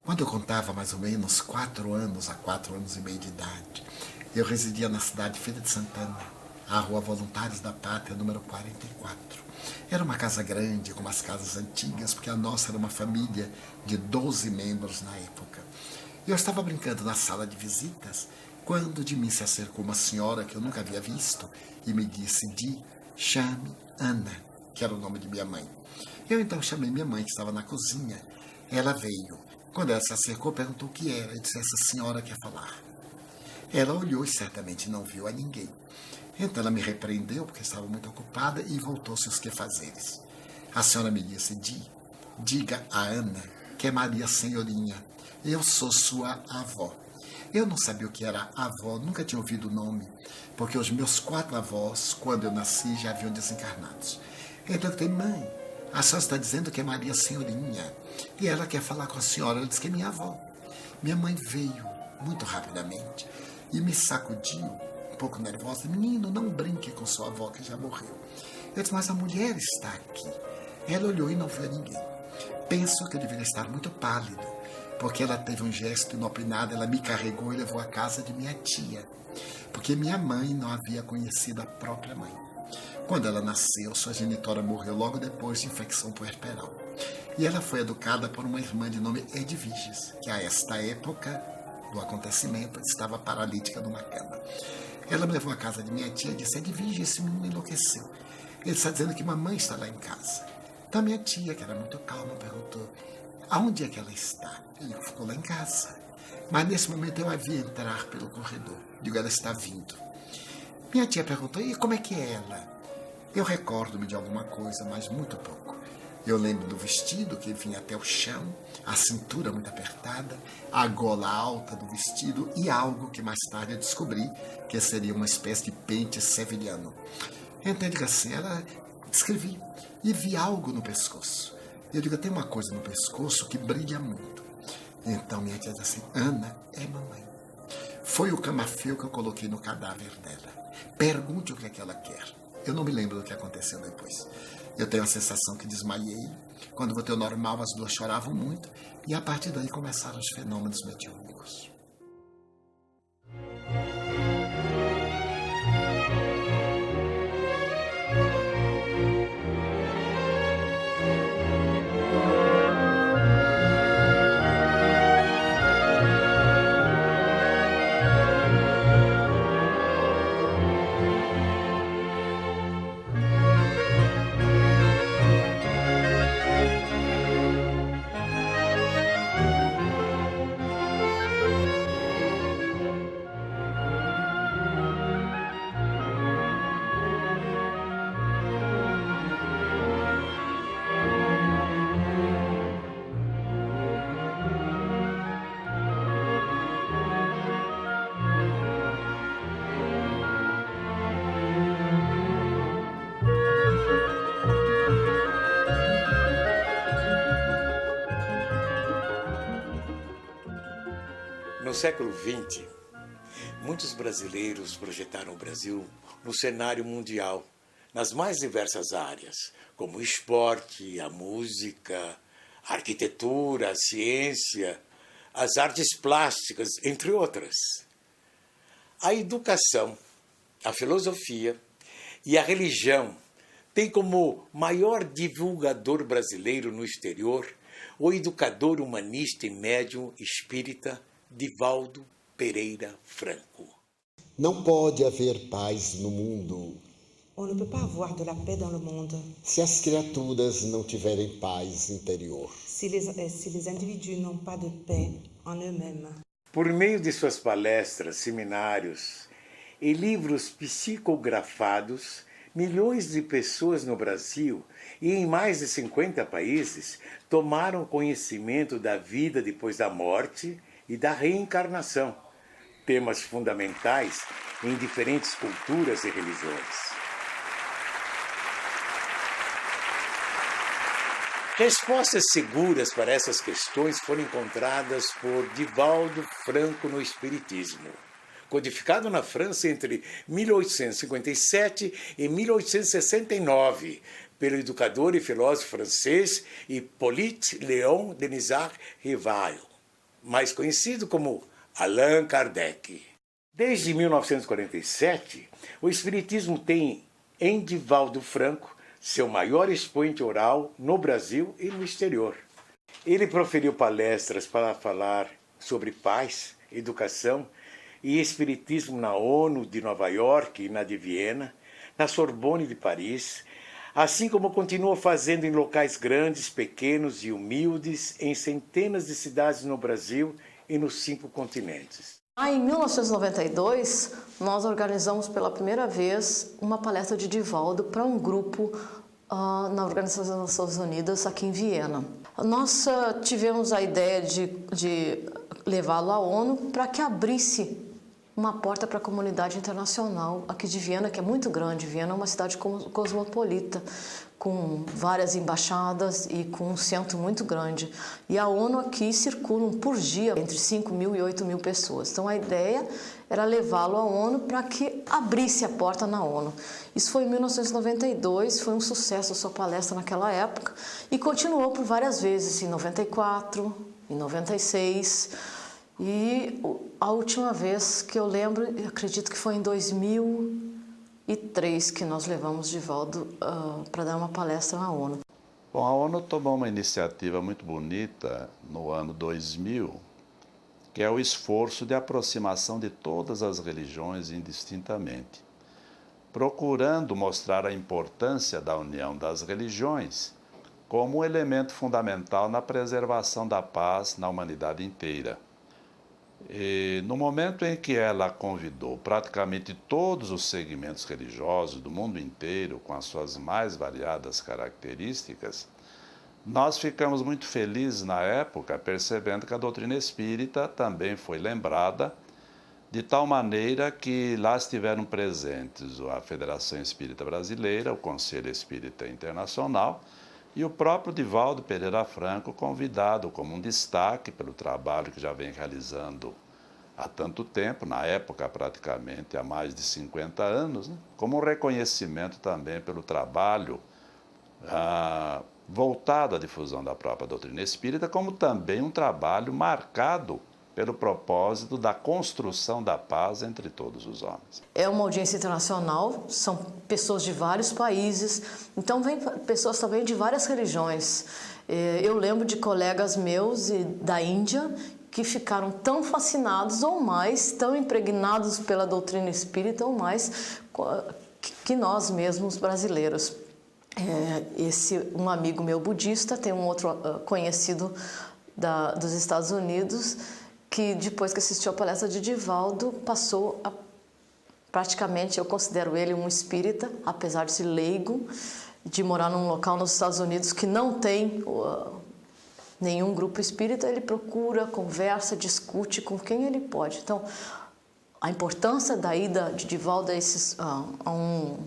Quando eu contava mais ou menos 4 anos a 4 anos e meio de idade, eu residia na cidade de Feira de Santana, a Rua Voluntários da Pátria, número 44. Era uma casa grande, como as casas antigas, porque a nossa era uma família de 12 membros na época. Eu estava brincando na sala de visitas quando de mim se acercou uma senhora que eu nunca havia visto e me disse: chame Ana, que era o nome de minha mãe. Eu então chamei minha mãe, que estava na cozinha. Ela veio. Quando ela se acercou, perguntou o que era. Eu disse: essa senhora quer falar. Ela olhou e certamente não viu a ninguém. Então ela me repreendeu, porque estava muito ocupada, e voltou-se aos quefazeres. A senhora me disse: diga a Ana que é Maria Senhorinha. Eu sou sua avó. Eu não sabia o que era avó, nunca tinha ouvido o nome, porque os meus 4 avós, quando eu nasci, já haviam desencarnados. Então eu falei: mãe, a senhora está dizendo que é Maria Senhorinha, e ela quer falar com a senhora. Ela disse que é minha avó. Minha mãe veio muito rapidamente e me sacudiu, um pouco nervosa: menino, não brinque com sua avó que já morreu. Eu disse: mas a mulher está aqui. Ela olhou e não viu ninguém. Penso que eu deveria estar muito pálido, porque ela teve um gesto inopinado. Ela me carregou e levou à casa de minha tia, porque minha mãe não havia conhecido a própria mãe. Quando ela nasceu, sua genitora morreu logo depois de infecção puerperal. E ela foi educada por uma irmã de nome Edviges, que a esta época do acontecimento estava paralítica numa cama. Ela me levou à casa de minha tia e disse: Edviges, esse menino enlouqueceu. Ele está dizendo que mamãe está lá em casa. Então minha tia, que era muito calma, perguntou: aonde é que ela está? Ele ficou lá em casa. Mas nesse momento eu a vi entrar pelo corredor. Digo: ela está vindo. Minha tia perguntou: e como é que é ela? Eu recordo-me de alguma coisa, mas muito pouco. Eu lembro do vestido que vinha até o chão, a cintura muito apertada, a gola alta do vestido e algo que mais tarde eu descobri que seria uma espécie de pente sevilhano. Então eu digo assim: ela escrevi e vi algo no pescoço. Eu digo: tem uma coisa no pescoço que brilha muito. Então minha tia diz assim: Ana é mamãe. Foi o camafeu que eu coloquei no cadáver dela. Pergunte o que é que ela quer. Eu não me lembro do que aconteceu depois. Eu tenho a sensação que desmaiei. Quando voltei ao normal, as duas choravam muito. E a partir daí começaram os fenômenos mediúnicos. No século XX, muitos brasileiros projetaram o Brasil no cenário mundial, nas mais diversas áreas, como o esporte, a música, a arquitetura, a ciência, as artes plásticas, entre outras. A educação, a filosofia e a religião têm como maior divulgador brasileiro no exterior o educador humanista e médium espírita Divaldo Pereira Franco. Não pode haver paz no mundo On ne peut pas avoir de la paix dans le monde se as criaturas não tiverem paz interior. si les individus n'ont pas de paix en eux-mêmes. Por meio de suas palestras, seminários e livros psicografados, milhões de pessoas no Brasil e em mais de 50 países tomaram conhecimento da vida depois da morte e da reencarnação, temas fundamentais em diferentes culturas e religiões. Respostas seguras para essas questões foram encontradas por Divaldo Franco no Espiritismo, codificado na França entre 1857 e 1869, pelo educador e filósofo francês Hippolyte Léon Denisard Rivail. mais conhecido como Allan Kardec. Desde 1947, o Espiritismo tem em Divaldo Franco seu maior expoente oral no Brasil e no exterior. Ele proferiu palestras para falar sobre paz, educação e espiritismo na ONU de Nova York e na de Viena, na Sorbonne de Paris, assim como continua fazendo em locais grandes, pequenos e humildes em centenas de cidades no Brasil e nos 5 continentes. Em 1992, nós organizamos pela primeira vez uma palestra de Divaldo para um grupo na Organização das Nações Unidas aqui em Viena. Nós tivemos a ideia de levá-lo à ONU para que abrisse uma porta para a comunidade internacional aqui de Viena, que é muito grande. Viena é uma cidade cosmopolita, com várias embaixadas e com um centro muito grande. E a ONU aqui circulam por dia entre 5.000 e 8.000 pessoas. Então a ideia era levá-lo à ONU para que abrisse a porta na ONU. Isso foi em 1992, foi um sucesso a sua palestra naquela época e continuou por várias vezes, em 94, em 96... E a última vez que eu lembro, eu acredito que foi em 2003 que nós levamos Divaldo para dar uma palestra na ONU. Bom, a ONU tomou uma iniciativa muito bonita no ano 2000, que é o esforço de aproximação de todas as religiões indistintamente, procurando mostrar a importância da união das religiões como um elemento fundamental na preservação da paz na humanidade inteira. E no momento em que ela convidou praticamente todos os segmentos religiosos do mundo inteiro, com as suas mais variadas características, nós ficamos muito felizes na época, percebendo que a doutrina espírita também foi lembrada, de tal maneira que lá estiveram presentes a Federação Espírita Brasileira, o Conselho Espírita Internacional, e o próprio Divaldo Pereira Franco, convidado como um destaque pelo trabalho que já vem realizando há tanto tempo, na época praticamente há mais de 50 anos, né? Como um reconhecimento também pelo trabalho voltado à difusão da própria doutrina espírita, como também um trabalho marcado pelo propósito da construção da paz entre todos os homens. É uma audiência internacional, são pessoas de vários países, então vem pessoas também de várias religiões. Eu lembro de colegas meus da Índia que ficaram tão fascinados ou mais, tão impregnados pela doutrina espírita ou mais que nós mesmos brasileiros. Um amigo meu budista, tem um outro conhecido dos Estados Unidos, que depois que assistiu a palestra de Divaldo, passou a, praticamente, eu considero ele um espírita, apesar de ser leigo, de morar num local nos Estados Unidos que não tem nenhum grupo espírita, ele procura, conversa, discute com quem ele pode. Então, a importância da ida de Divaldo a um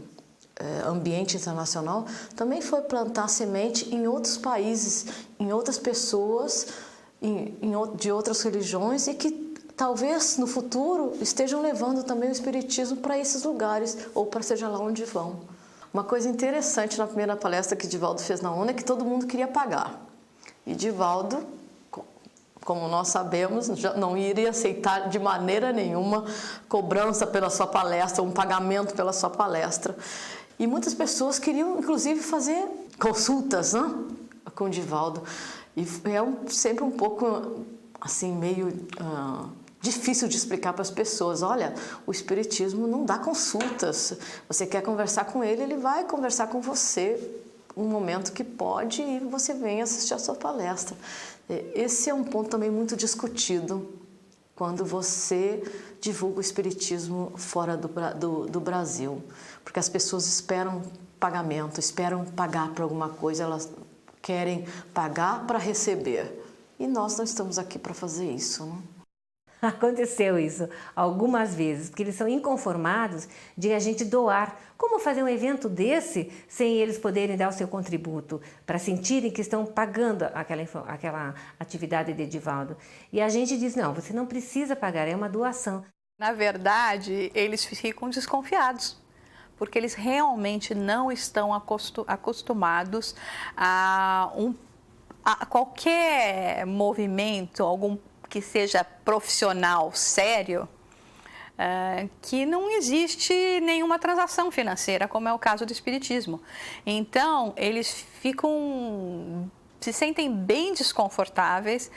ambiente internacional também foi plantar semente em outros países, em outras pessoas, de outras religiões, e que talvez no futuro estejam levando também o espiritismo para esses lugares, ou para seja lá onde vão. Uma coisa interessante na primeira palestra que Divaldo fez na ONU é que todo mundo queria pagar. E Divaldo, como nós sabemos, não iria aceitar de maneira nenhuma cobrança pela sua palestra, um pagamento pela sua palestra. E muitas pessoas queriam, inclusive, fazer consultas, né, com Divaldo. E é sempre um pouco, assim, meio difícil de explicar para as pessoas. Olha, o espiritismo não dá consultas. Você quer conversar com ele, ele vai conversar com você um momento que pode e você vem assistir a sua palestra. Esse é um ponto também muito discutido quando você divulga o espiritismo fora do Brasil. Porque as pessoas esperam pagamento, esperam pagar por alguma coisa, elas querem pagar para receber. E nós não estamos aqui para fazer isso, né? Aconteceu isso algumas vezes, porque eles são inconformados de a gente doar. Como fazer um evento desse sem eles poderem dar o seu contributo, para sentirem que estão pagando aquela atividade de Divaldo? E a gente diz, não, você não precisa pagar, é uma doação. Na verdade, eles ficam desconfiados, porque eles realmente não estão acostumados a qualquer movimento, que seja profissional sério, que não existe nenhuma transação financeira, como é o caso do espiritismo. Então, eles se sentem bem desconfortáveis,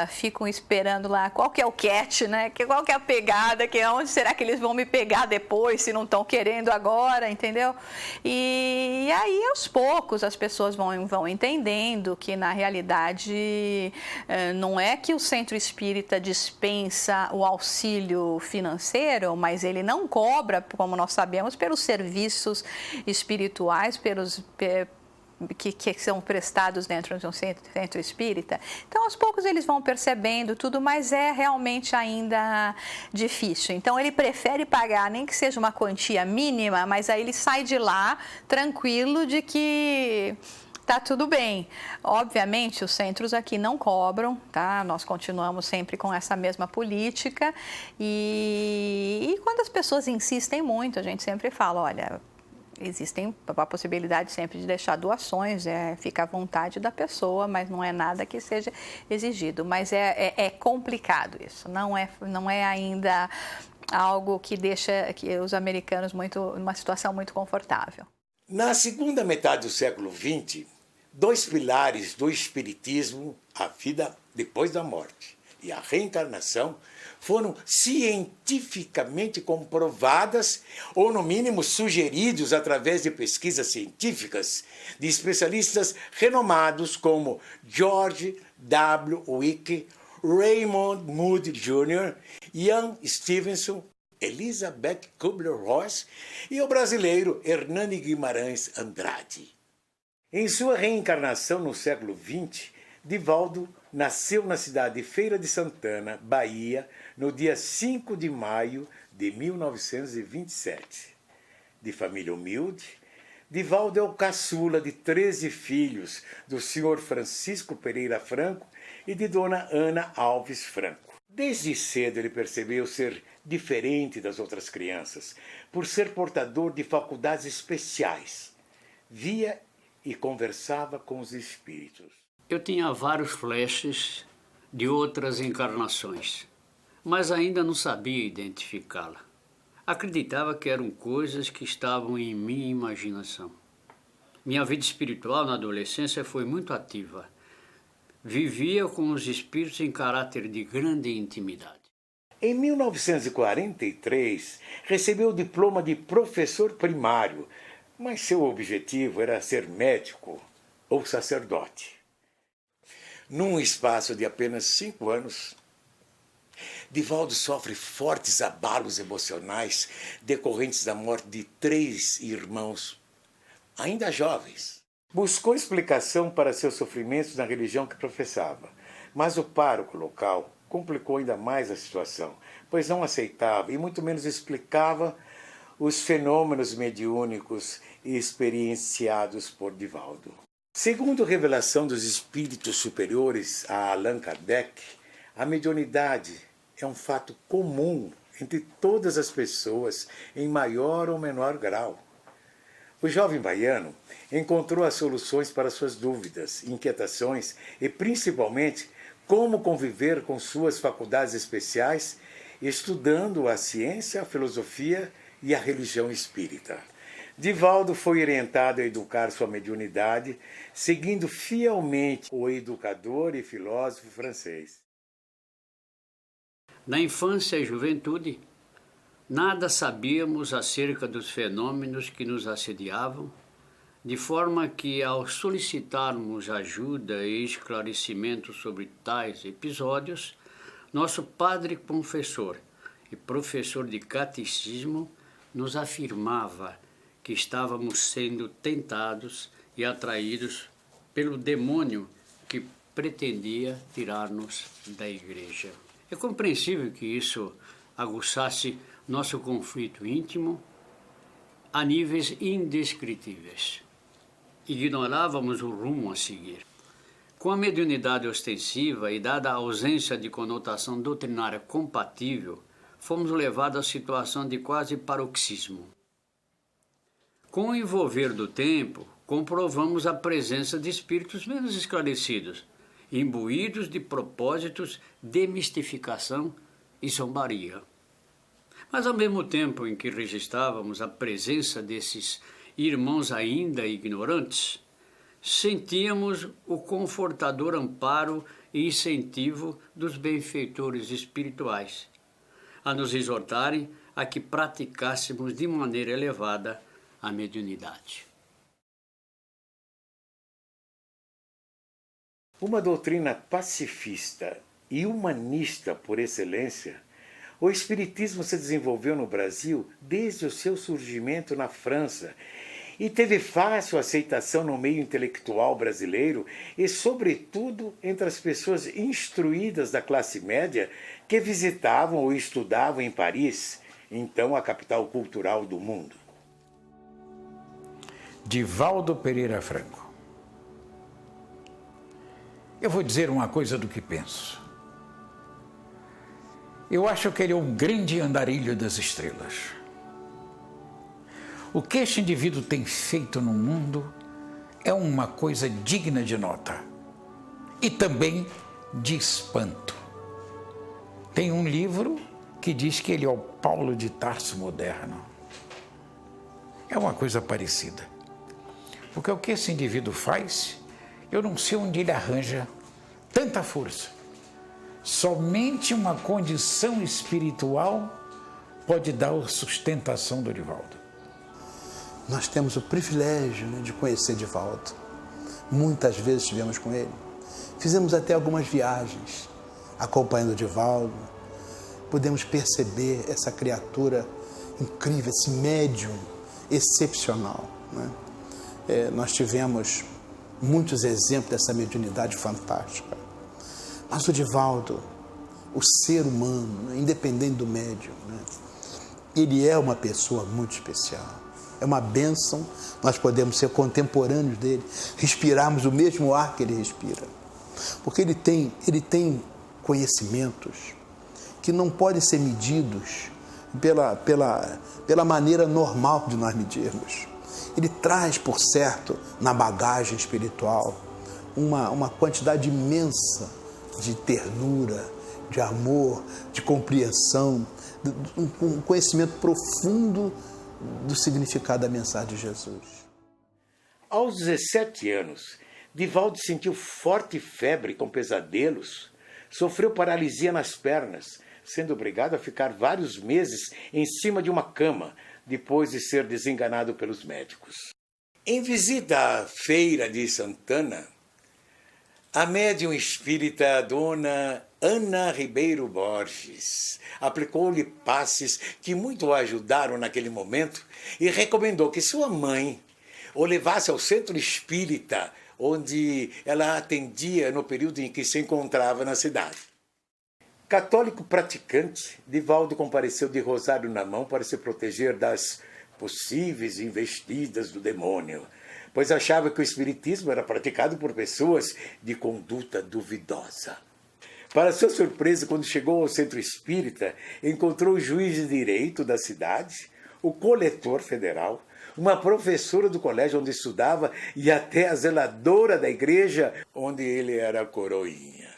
ficam esperando lá qual que é o catch, né? Qual que é a pegada, onde será que eles vão me pegar depois, se não estão querendo agora, entendeu? E aí, aos poucos, as pessoas vão entendendo que, na realidade, não é que o centro espírita dispensa o auxílio financeiro, mas ele não cobra, como nós sabemos, pelos serviços espirituais, que são prestados dentro de um centro espírita. Então, aos poucos eles vão percebendo tudo, mas é realmente ainda difícil. Então, ele prefere pagar, nem que seja uma quantia mínima, mas aí ele sai de lá tranquilo de que tá tudo bem. Obviamente, os centros aqui não cobram, tá? Nós continuamos sempre com essa mesma política e quando as pessoas insistem muito, a gente sempre fala, olha, existem a possibilidade sempre de deixar doações, fica à vontade da pessoa, mas não é nada que seja exigido. Mas é complicado isso, não é ainda algo que deixa os americanos numa situação muito confortável. Na segunda metade do século XX, 2 pilares do espiritismo, a vida depois da morte e a reencarnação, foram cientificamente comprovadas, ou no mínimo sugeridos através de pesquisas científicas de especialistas renomados como George W. Wick, Raymond Moody Jr., Ian Stevenson, Elizabeth Kubler-Ross e o brasileiro Hernani Guimarães Andrade. Em sua reencarnação no século XX, Divaldo nasceu na cidade de Feira de Santana, Bahia, no dia 5 de maio de 1927. De família humilde, Divaldo é o caçula de 13 filhos do senhor Francisco Pereira Franco e de dona Ana Alves Franco. Desde cedo ele percebeu ser diferente das outras crianças, por ser portador de faculdades especiais. Via e conversava com os espíritos. Eu tinha vários flashes de outras encarnações, mas ainda não sabia identificá-la. Acreditava que eram coisas que estavam em minha imaginação. Minha vida espiritual na adolescência foi muito ativa. Vivia com os espíritos em caráter de grande intimidade. Em 1943, recebeu o diploma de professor primário, mas seu objetivo era ser médico ou sacerdote. Num espaço de apenas 5 anos, Divaldo sofre fortes abalos emocionais decorrentes da morte de 3 irmãos, ainda jovens. Buscou explicação para seus sofrimentos na religião que professava, mas o pároco local complicou ainda mais a situação, pois não aceitava e muito menos explicava os fenômenos mediúnicos experienciados por Divaldo. Segundo revelação dos espíritos superiores a Allan Kardec, a mediunidade é um fato comum entre todas as pessoas em maior ou menor grau. O jovem baiano encontrou as soluções para suas dúvidas, inquietações e, principalmente, como conviver com suas faculdades especiais, estudando a ciência, a filosofia e a religião espírita. Divaldo foi orientado a educar sua mediunidade, seguindo fielmente o educador e filósofo francês. Na infância e juventude, nada sabíamos acerca dos fenômenos que nos assediavam, de forma que, ao solicitarmos ajuda e esclarecimento sobre tais episódios, nosso padre confessor e professor de catecismo nos afirmava que estávamos sendo tentados e atraídos pelo demônio que pretendia tirar-nos da igreja. É compreensível que isso aguçasse nosso conflito íntimo a níveis indescritíveis. Ignorávamos o rumo a seguir. Com a mediunidade ostensiva e dada a ausência de conotação doutrinária compatível, fomos levados à situação de quase paroxismo. Com o envolver do tempo, comprovamos a presença de espíritos menos esclarecidos imbuídos de propósitos de mistificação e zombaria. Mas ao mesmo tempo em que registrávamos a presença desses irmãos ainda ignorantes, sentíamos o confortador amparo e incentivo dos benfeitores espirituais, a nos exortarem a que praticássemos de maneira elevada a mediunidade. Uma doutrina pacifista e humanista por excelência, o Espiritismo se desenvolveu no Brasil desde o seu surgimento na França e teve fácil aceitação no meio intelectual brasileiro e, sobretudo, entre as pessoas instruídas da classe média que visitavam ou estudavam em Paris, então a capital cultural do mundo. Divaldo Pereira Franco. Eu vou dizer uma coisa do que penso. Eu acho que ele é um grande andarilho das estrelas. O que este indivíduo tem feito no mundo é uma coisa digna de nota e também de espanto. Tem um livro que diz que ele é o Paulo de Tarso moderno. É uma coisa parecida. Porque o que esse indivíduo faz, eu não sei onde ele arranja tanta força. Somente uma condição espiritual pode dar a sustentação do Divaldo. Nós temos o privilégio, de conhecer Divaldo. Muitas vezes estivemos com ele. Fizemos até algumas viagens acompanhando Divaldo. Podemos perceber essa criatura incrível, esse médium excepcional. Nós tivemos muitos exemplos dessa mediunidade fantástica. Mas o Divaldo, o ser humano, independente do médium, ele é uma pessoa muito especial. É uma bênção, nós podemos ser contemporâneos dele, respirarmos o mesmo ar que ele respira. Porque ele tem conhecimentos que não podem ser medidos pela maneira normal de nós medirmos. Ele traz, por certo, na bagagem espiritual, uma quantidade imensa de ternura, de amor, de compreensão, um conhecimento profundo do significado da mensagem de Jesus. Aos 17 anos, Divaldo sentiu forte febre com pesadelos, sofreu paralisia nas pernas, sendo obrigado a ficar vários meses em cima de uma cama, depois de ser desenganado pelos médicos. Em visita à Feira de Santana, a médium espírita Dona Ana Ribeiro Borges aplicou-lhe passes que muito a ajudaram naquele momento e recomendou que sua mãe o levasse ao centro espírita, onde ela atendia no período em que se encontrava na cidade. Católico praticante, Divaldo compareceu de rosário na mão para se proteger das possíveis investidas do demônio, pois achava que o espiritismo era praticado por pessoas de conduta duvidosa. Para sua surpresa, quando chegou ao centro espírita, encontrou o juiz de direito da cidade, o coletor federal, uma professora do colégio onde estudava e até a zeladora da igreja onde ele era coroinha.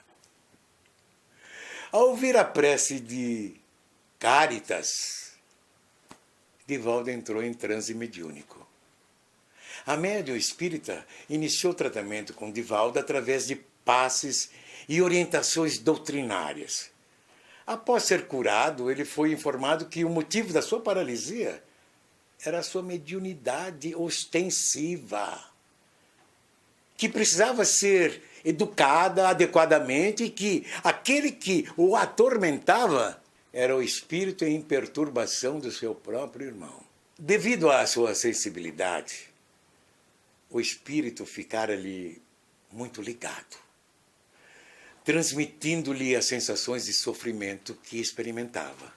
Ao ouvir a prece de Caritas, Divaldo entrou em transe mediúnico. A médium espírita iniciou o tratamento com Divaldo através de passes e orientações doutrinárias. Após ser curado, ele foi informado que o motivo da sua paralisia era a sua mediunidade ostensiva, que precisava ser educada adequadamente e que aquele que o atormentava era o espírito em perturbação do seu próprio irmão. Devido à sua sensibilidade, o espírito ficara-lhe muito ligado, transmitindo-lhe as sensações de sofrimento que experimentava.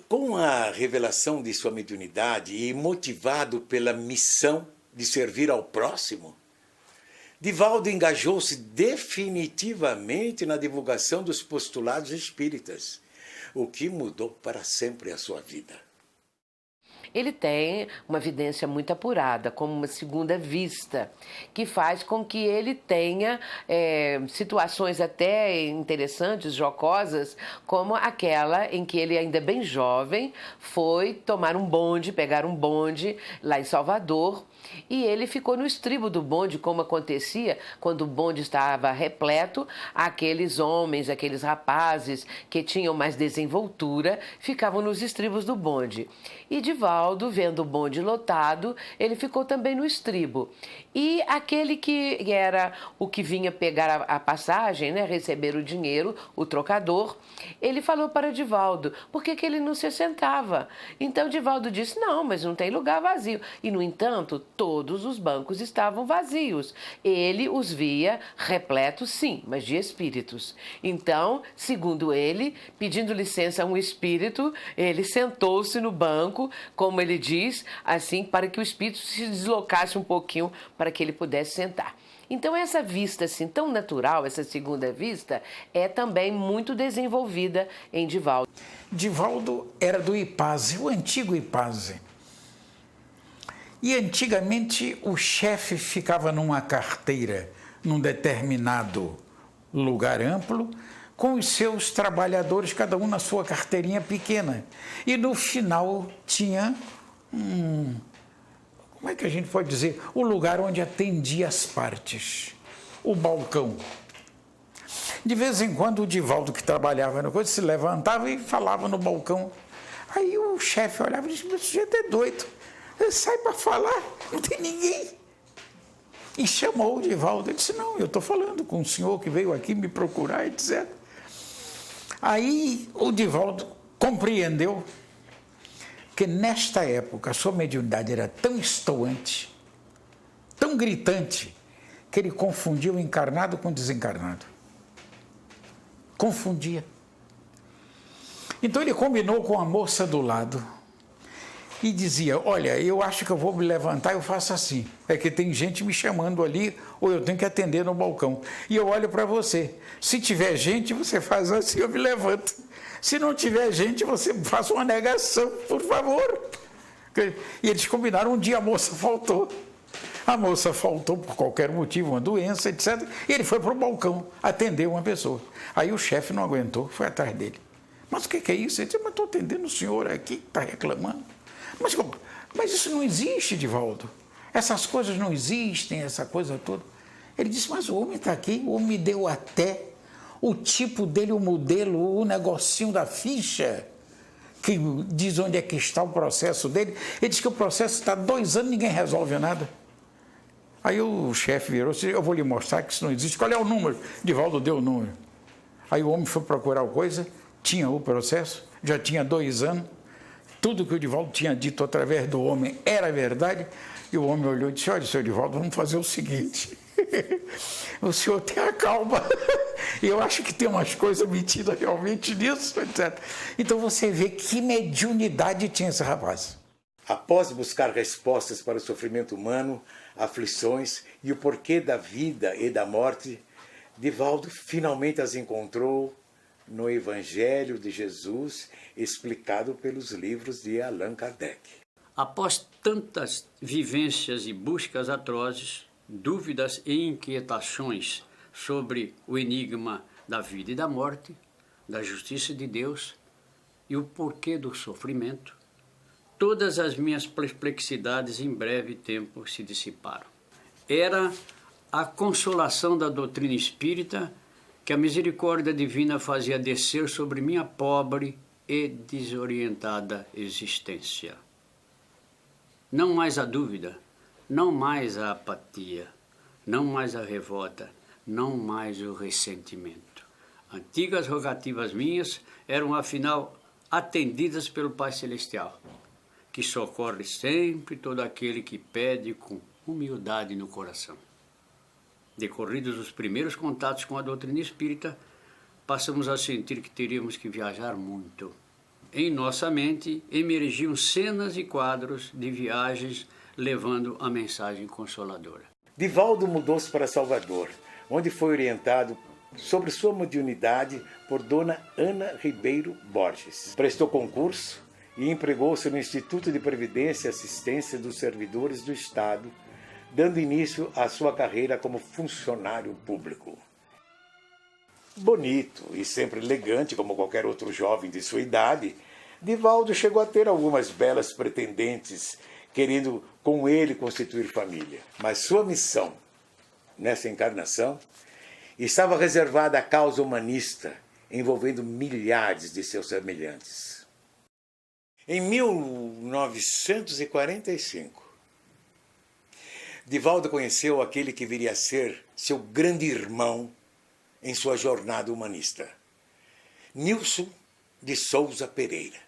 Com a revelação de sua mediunidade e motivado pela missão de servir ao próximo, Divaldo engajou-se definitivamente na divulgação dos postulados espíritas, o que mudou para sempre a sua vida. ele tem uma vidência muito apurada, como uma segunda vista, que faz com que ele tenha situações até interessantes, jocosas, como aquela em que ele, ainda bem jovem, foi tomar um bonde, pegar um bonde lá em Salvador, e ele ficou no estribo do bonde, como acontecia quando o bonde estava repleto, aqueles homens, aqueles rapazes que tinham mais desenvoltura, ficavam nos estribos do bonde. E Divaldo, vendo o bonde lotado, ele ficou também no estribo. E aquele que era o que vinha pegar a passagem, né, receber o dinheiro, o trocador, ele falou para Divaldo, por que ele não se sentava? Então Divaldo disse, não, mas não tem lugar vazio. E, no entanto, todos os bancos estavam vazios. Ele os via repletos, sim, mas de espíritos. Então, segundo ele, pedindo licença a um espírito, ele sentou-se no banco, como ele diz, assim, para que o espírito se deslocasse um pouquinho para que ele pudesse sentar. Então, essa vista assim tão natural, essa segunda vista, é também muito desenvolvida em Divaldo. Divaldo era do Ipase, o antigo Ipase. E antigamente o chefe ficava numa carteira, num determinado lugar amplo, com os seus trabalhadores, cada um na sua carteirinha pequena. E no final tinha como é que a gente pode dizer? O lugar onde atendia as partes, o balcão. De vez em quando o Divaldo, que trabalhava na coisa, se levantava e falava no balcão. Aí o chefe olhava e disse, esse sujeito é doido, ele sai para falar, não tem ninguém. E chamou o Divaldo, ele disse, não, eu estou falando com o senhor que veio aqui me procurar, etc. Aí o Divaldo compreendeu que nesta época a sua mediunidade era tão estoante, tão gritante, que ele confundia o encarnado com o desencarnado. Confundia. Então ele combinou com a moça do lado e dizia, olha, eu acho que eu vou me levantar, eu faço assim, é que tem gente me chamando ali, ou eu tenho que atender no balcão. E eu olho para você, se tiver gente, você faz assim, eu me levanto. Se não tiver gente, você faça uma negação, por favor. E eles combinaram, um dia a moça faltou. A moça faltou por qualquer motivo, uma doença, etc. E ele foi para o balcão atender uma pessoa. Aí o chefe não aguentou, foi atrás dele. Mas o que é isso? Ele disse, mas estou atendendo o senhor aqui que está reclamando. Mas isso não existe, Divaldo. Essas coisas não existem, essa coisa toda. Ele disse, mas o homem está aqui, o homem me deu até o tipo dele, o modelo, o negocinho da ficha, que diz onde é que está o processo dele. Ele disse que o processo está 2 anos e ninguém resolve nada. Aí o chefe virou e disse, eu vou lhe mostrar que isso não existe. Qual é o número? Divaldo deu o número. Aí o homem foi procurar a coisa, tinha o processo, já tinha 2 anos. Tudo que o Divaldo tinha dito através do homem era verdade. E o homem olhou e disse, olha, senhor Divaldo, vamos fazer o seguinte. O senhor tenha calma. Eu acho que tem umas coisas metidas realmente nisso, etc. Então você vê que mediunidade tinha esse rapaz. Após buscar respostas para o sofrimento humano, aflições e o porquê da vida e da morte, Divaldo finalmente as encontrou no Evangelho de Jesus, explicado pelos livros de Allan Kardec. Após tantas vivências e buscas atrozes, dúvidas e inquietações sobre o enigma da vida e da morte, da justiça de Deus e o porquê do sofrimento, todas as minhas perplexidades em breve tempo se dissiparam. Era a consolação da doutrina espírita que a misericórdia divina fazia descer sobre minha pobre e desorientada existência. Não mais a dúvida, não mais a apatia, não mais a revolta, não mais o ressentimento. Antigas rogativas minhas eram, afinal, atendidas pelo Pai Celestial, que socorre sempre todo aquele que pede com humildade no coração. Decorridos os primeiros contatos com a doutrina espírita, passamos a sentir que teríamos que viajar muito. Em nossa mente emergiam cenas e quadros de viagens levando a mensagem consoladora. Divaldo mudou-se para Salvador, onde foi orientado sobre sua mediunidade por Dona Ana Ribeiro Borges. Prestou concurso e empregou-se no Instituto de Previdência e Assistência dos Servidores do Estado, dando início à sua carreira como funcionário público. Bonito e sempre elegante como qualquer outro jovem de sua idade, Divaldo chegou a ter algumas belas pretendentes, querendo com ele constituir família. Mas sua missão, nessa encarnação, estava reservada à causa humanista, envolvendo milhares de seus semelhantes. Em 1945, Divaldo conheceu aquele que viria a ser seu grande irmão em sua jornada humanista, Nilson de Souza Pereira.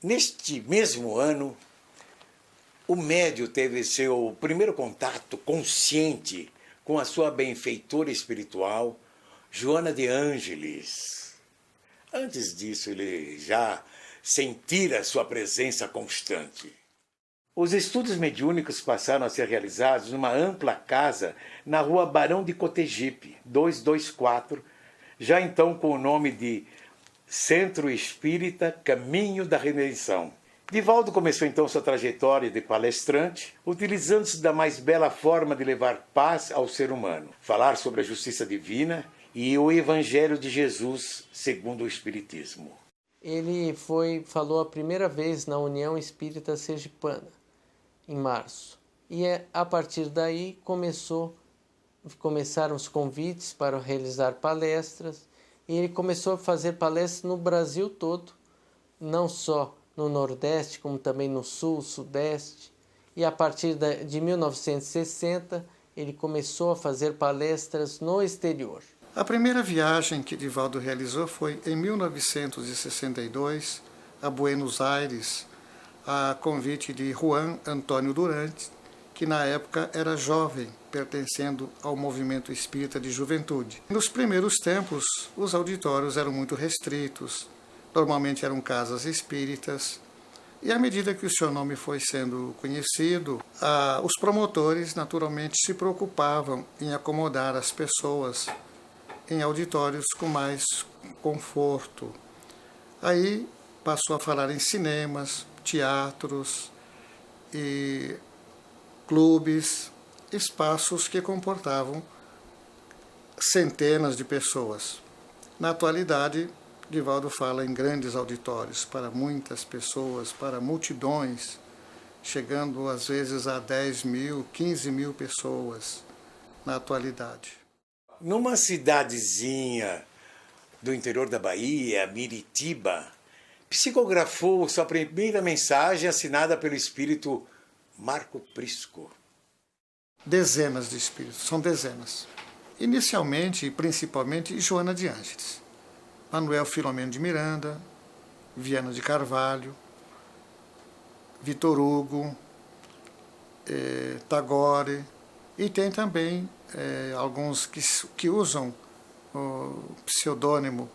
Neste mesmo ano, o médio teve seu primeiro contato consciente com a sua benfeitora espiritual, Joana de Ângeles. Antes disso, ele já sentira sua presença constante. Os estudos mediúnicos passaram a ser realizados numa ampla casa na rua Barão de Cotegipe, 224, já então com o nome de Centro Espírita Caminho da Redenção. Divaldo começou então sua trajetória de palestrante, utilizando-se da mais bela forma de levar paz ao ser humano, falar sobre a justiça divina e o Evangelho de Jesus segundo o Espiritismo. Ele falou a primeira vez na União Espírita Sergipana, em março. E a partir daí começaram os convites para realizar palestras, e ele começou a fazer palestras no Brasil todo, não só no Nordeste, como também no Sul, Sudeste. E a partir de 1960, ele começou a fazer palestras no exterior. A primeira viagem que Divaldo realizou foi em 1962, a Buenos Aires, a convite de Juan Antônio Durante, que na época era jovem, pertencendo ao movimento espírita de juventude. Nos primeiros tempos, os auditórios eram muito restritos, normalmente eram casas espíritas, e à medida que o seu nome foi sendo conhecido, os promotores naturalmente se preocupavam em acomodar as pessoas em auditórios com mais conforto. Aí passou a falar em cinemas, teatros e clubes, espaços que comportavam centenas de pessoas. Na atualidade, Divaldo fala em grandes auditórios para muitas pessoas, para multidões, chegando às vezes a 10 mil, 15 mil pessoas na atualidade. Numa cidadezinha do interior da Bahia, Miritiba, psicografou sua primeira mensagem assinada pelo espírito Marco Prisco. Dezenas de espíritos, são dezenas. Inicialmente e principalmente Joana de Ângeles, Manuel Filomeno de Miranda, Viana de Carvalho, Vitor Hugo, Tagore, e tem também alguns que usam o pseudônimo,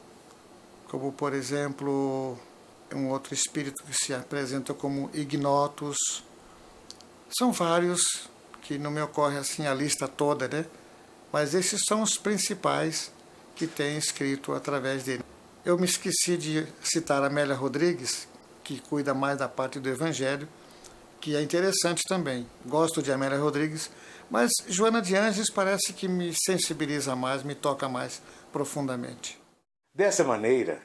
como, por exemplo, um outro espírito que se apresenta como Ignotus. São vários, que não me ocorre assim a lista toda, né? Mas esses são os principais que tem escrito através dele. Eu me esqueci de citar a Amélia Rodrigues, que cuida mais da parte do Evangelho, que é interessante também. Gosto de Amélia Rodrigues, mas Joana de Ângeles parece que me sensibiliza mais, me toca mais profundamente. Dessa maneira,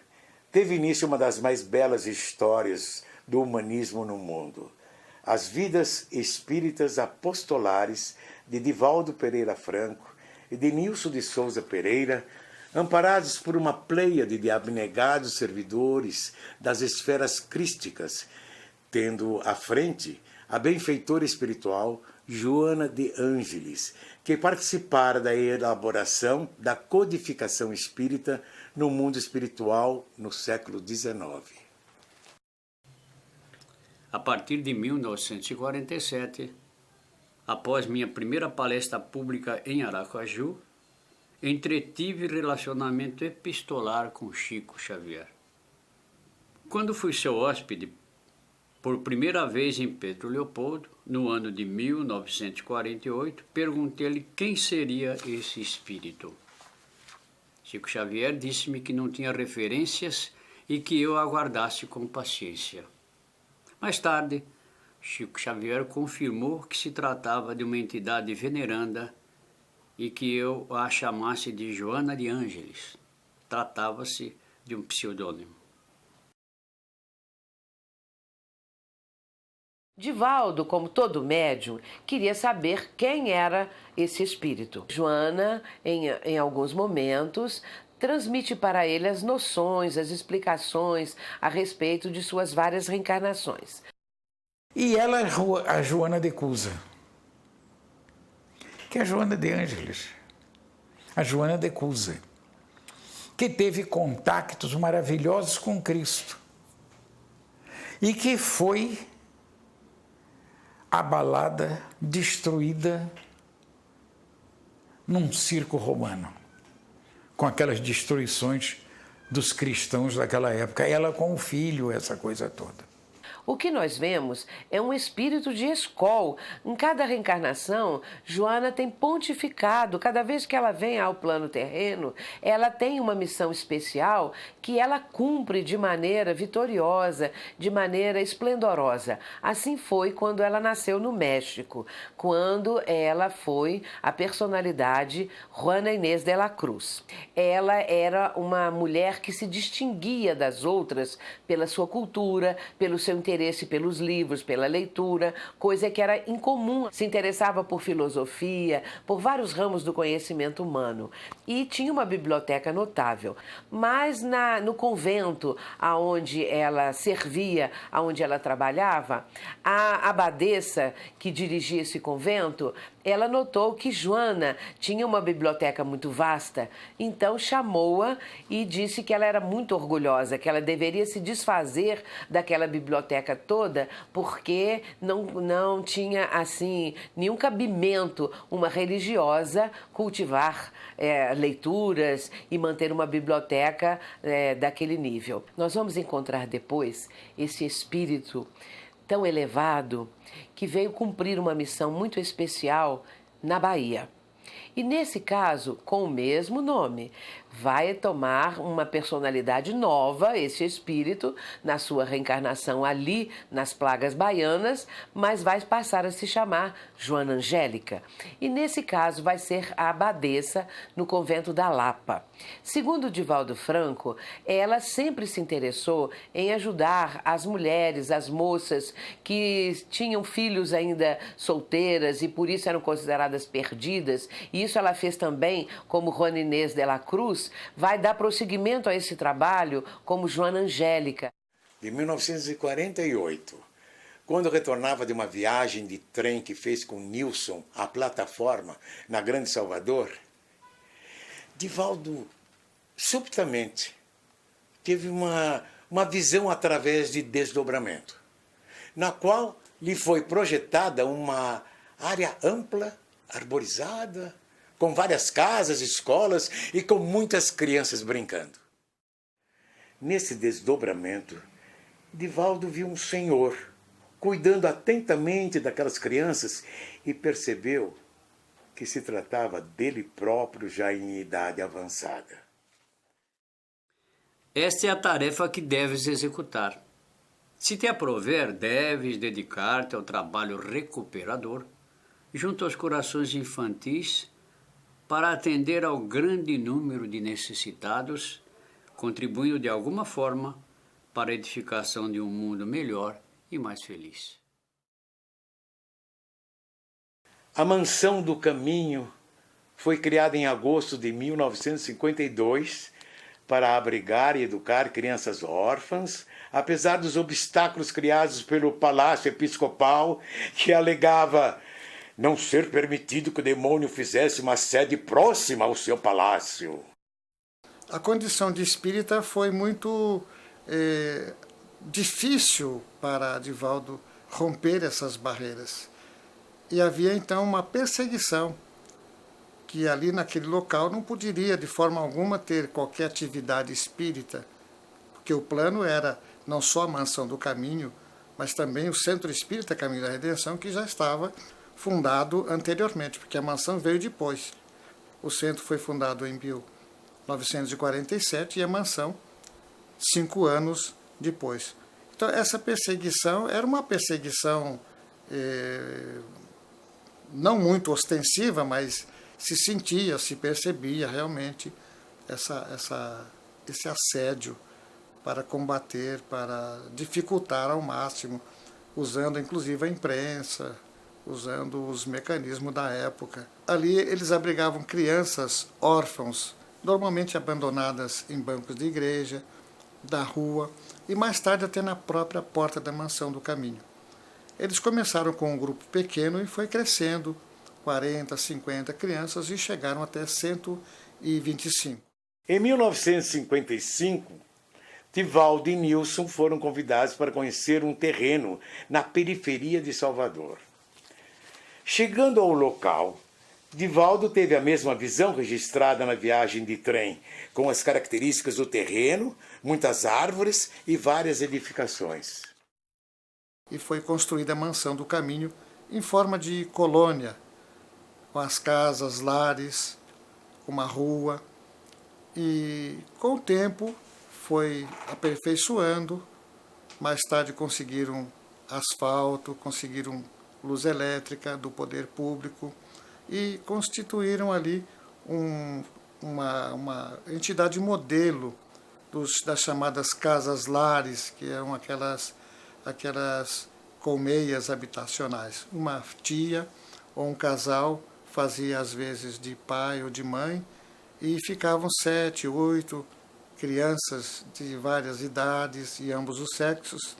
teve início uma das mais belas histórias do humanismo no mundo, as vidas espíritas apostolares de Divaldo Pereira Franco e de Nilson de Souza Pereira, amparados por uma pleiade de abnegados servidores das esferas crísticas, tendo à frente a benfeitora espiritual Joana de Ângeles, que participara da elaboração da codificação espírita no mundo espiritual no século XIX. A partir de 1947, após minha primeira palestra pública em Aracaju, entretive relacionamento epistolar com Chico Xavier. Quando fui seu hóspede por primeira vez em Pedro Leopoldo, no ano de 1948, perguntei-lhe quem seria esse espírito. Chico Xavier disse-me que não tinha referências e que eu aguardasse com paciência. Mais tarde, Chico Xavier confirmou que se tratava de uma entidade veneranda e que eu a chamasse de Joana de Ângeles. Tratava-se de um pseudônimo. Divaldo, como todo médium, queria saber quem era esse espírito. Joana, em alguns momentos, transmite para ele as noções, as explicações a respeito de suas várias reencarnações. E ela, a Joana de Cusa, que é a Joana de Ângeles, a Joana de Cusa, que teve contactos maravilhosos com Cristo e que foi abalada, destruída num circo romano, com aquelas destruições dos cristãos daquela época. Ela com o filho, essa coisa toda. O que nós vemos é um espírito de escol. Em cada reencarnação, Joana tem pontificado. Cada vez que ela vem ao plano terreno, ela tem uma missão especial que ela cumpre de maneira vitoriosa, de maneira esplendorosa. Assim foi quando ela nasceu no México, quando ela foi a personalidade Juana Inés de la Cruz. Ela era uma mulher que se distinguia das outras pela sua cultura, pelo seu interesse pelos livros, pela leitura, coisa que era incomum. Se interessava por filosofia, por vários ramos do conhecimento humano. E tinha uma biblioteca notável. Mas no convento onde ela servia, onde ela trabalhava, a abadesa que dirigia esse convento, ela notou que Joana tinha uma biblioteca muito vasta, então chamou-a e disse que ela era muito orgulhosa, que ela deveria se desfazer daquela biblioteca toda, porque não tinha, assim, nenhum cabimento uma religiosa cultivar leituras e manter uma biblioteca daquele nível. Nós vamos encontrar depois esse espírito tão elevado que veio cumprir uma missão muito especial na Bahia. E nesse caso, com o mesmo nome, vai tomar uma personalidade nova, esse espírito, na sua reencarnação ali nas Plagas Baianas, mas vai passar a se chamar Joana Angélica. E nesse caso vai ser a abadesa no convento da Lapa. Segundo Divaldo Franco, ela sempre se interessou em ajudar as mulheres, as moças que tinham filhos ainda solteiras e por isso eram consideradas perdidas. E isso ela fez também como Juana Inés de la Cruz, vai dar prosseguimento a esse trabalho como Joana Angélica. De 1948, quando retornava de uma viagem de trem que fez com Nilson à plataforma na Grande Salvador, Divaldo subitamente teve uma visão através de desdobramento, na qual lhe foi projetada uma área ampla, arborizada, com várias casas, escolas e com muitas crianças brincando. Nesse desdobramento, Divaldo viu um senhor cuidando atentamente daquelas crianças e percebeu que se tratava dele próprio já em idade avançada. Esta é a tarefa que deves executar. Se te aprover, deves dedicar-te ao trabalho recuperador junto aos corações infantis para atender ao grande número de necessitados, contribuindo de alguma forma para a edificação de um mundo melhor e mais feliz. A Mansão do Caminho foi criada em agosto de 1952 para abrigar e educar crianças órfãs, apesar dos obstáculos criados pelo Palácio Episcopal, que alegava não ser permitido que o demônio fizesse uma sede próxima ao seu palácio. A condição de espírita foi muito difícil para Divaldo romper essas barreiras. E havia então uma perseguição, que ali naquele local não poderia de forma alguma ter qualquer atividade espírita, porque o plano era não só a Mansão do Caminho, mas também o Centro Espírita Caminho da Redenção, que já estava fundado anteriormente, porque a mansão veio depois. O centro foi fundado em 1947 e a mansão 5 anos depois. Então, essa perseguição era uma perseguição não muito ostensiva, mas se sentia, se percebia realmente esse assédio para combater, para dificultar ao máximo, usando inclusive a imprensa, usando os mecanismos da época. Ali eles abrigavam crianças órfãos, normalmente abandonadas em bancos de igreja, da rua, e mais tarde até na própria porta da Mansão do Caminho. Eles começaram com um grupo pequeno e foi crescendo, 40, 50 crianças, e chegaram até 125. Em 1955, Divaldo e Nilson foram convidados para conhecer um terreno na periferia de Salvador. Chegando ao local, Divaldo teve a mesma visão registrada na viagem de trem, com as características do terreno, muitas árvores e várias edificações. E foi construída a Mansão do Caminho em forma de colônia, com as casas, lares, uma rua. E com o tempo foi aperfeiçoando, mais tarde conseguiram asfalto, conseguiram luz elétrica do poder público e constituíram ali uma entidade modelo das chamadas casas-lares, que eram aquelas colmeias habitacionais. Uma tia ou um casal fazia às vezes de pai ou de mãe e ficavam 7, 8 crianças de várias idades e ambos os sexos,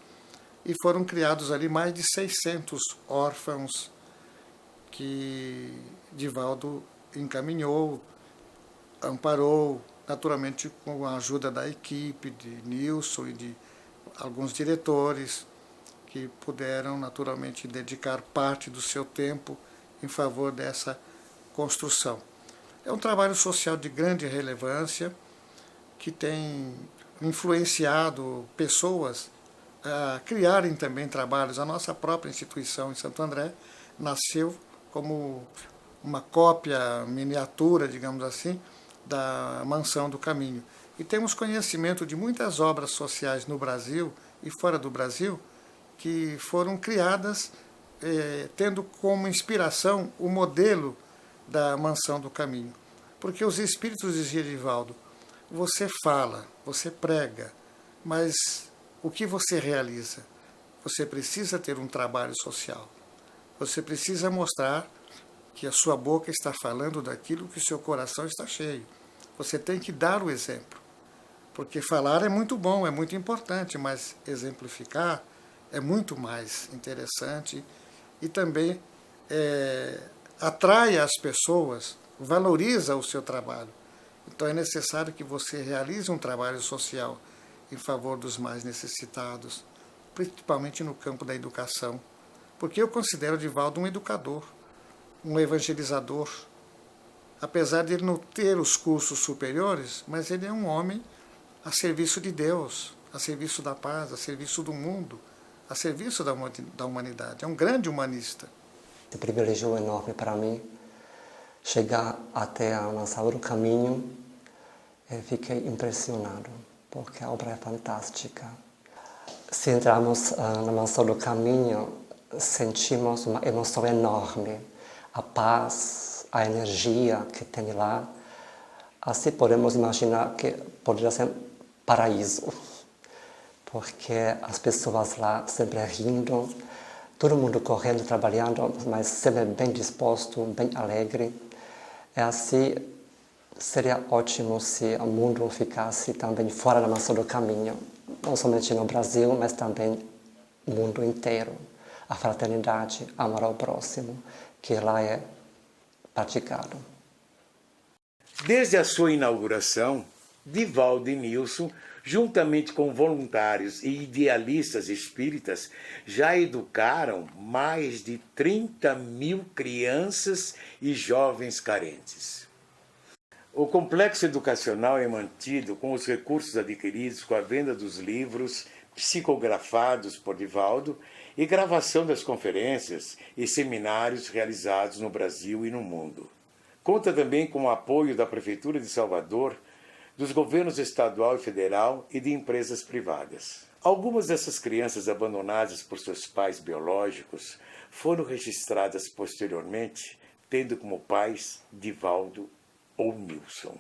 e foram criados ali mais de 600 órfãos que Divaldo encaminhou, amparou, naturalmente com a ajuda da equipe, de Nilson e de alguns diretores, que puderam naturalmente dedicar parte do seu tempo em favor dessa construção. É um trabalho social de grande relevância, que tem influenciado pessoas a criarem também trabalhos. A nossa própria instituição em Santo André nasceu como uma cópia miniatura, digamos assim, da Mansão do Caminho. E temos conhecimento de muitas obras sociais no Brasil e fora do Brasil que foram criadas tendo como inspiração o modelo da Mansão do Caminho. Porque os espíritos, dizia Divaldo, você fala, você prega, mas o que você realiza? Você precisa ter um trabalho social. Você precisa mostrar que a sua boca está falando daquilo que o seu coração está cheio. Você tem que dar o exemplo. Porque falar é muito bom, é muito importante, mas exemplificar é muito mais interessante e também atrai as pessoas, valoriza o seu trabalho. Então é necessário que você realize um trabalho social em favor dos mais necessitados, principalmente no campo da educação. Porque eu considero Divaldo um educador, um evangelizador. Apesar de ele não ter os cursos superiores, mas ele é um homem a serviço de Deus, a serviço da paz, a serviço do mundo, a serviço da humanidade. É um grande humanista. É um privilégio enorme para mim chegar até a Mansão do Caminho. Fiquei impressionado, porque a obra é fantástica. Se entramos na Mansão do Caminho, sentimos uma emoção enorme. A paz, a energia que tem lá. Assim podemos imaginar que poderia ser paraíso, porque as pessoas lá sempre rindo, todo mundo correndo, trabalhando, mas sempre bem disposto, bem alegre. É assim, seria ótimo se o mundo ficasse também fora da Mansão do Caminho, não somente no Brasil, mas também no mundo inteiro. A fraternidade, amor ao próximo, que lá é praticado. Desde a sua inauguração, Divaldo e Nilson, juntamente com voluntários e idealistas espíritas, já educaram mais de 30.000 crianças e jovens carentes. O complexo educacional é mantido com os recursos adquiridos com a venda dos livros psicografados por Divaldo e gravação das conferências e seminários realizados no Brasil e no mundo. Conta também com o apoio da Prefeitura de Salvador, dos governos estadual e federal e de empresas privadas. Algumas dessas crianças abandonadas por seus pais biológicos foram registradas posteriormente, tendo como pais Divaldo ou Nilson.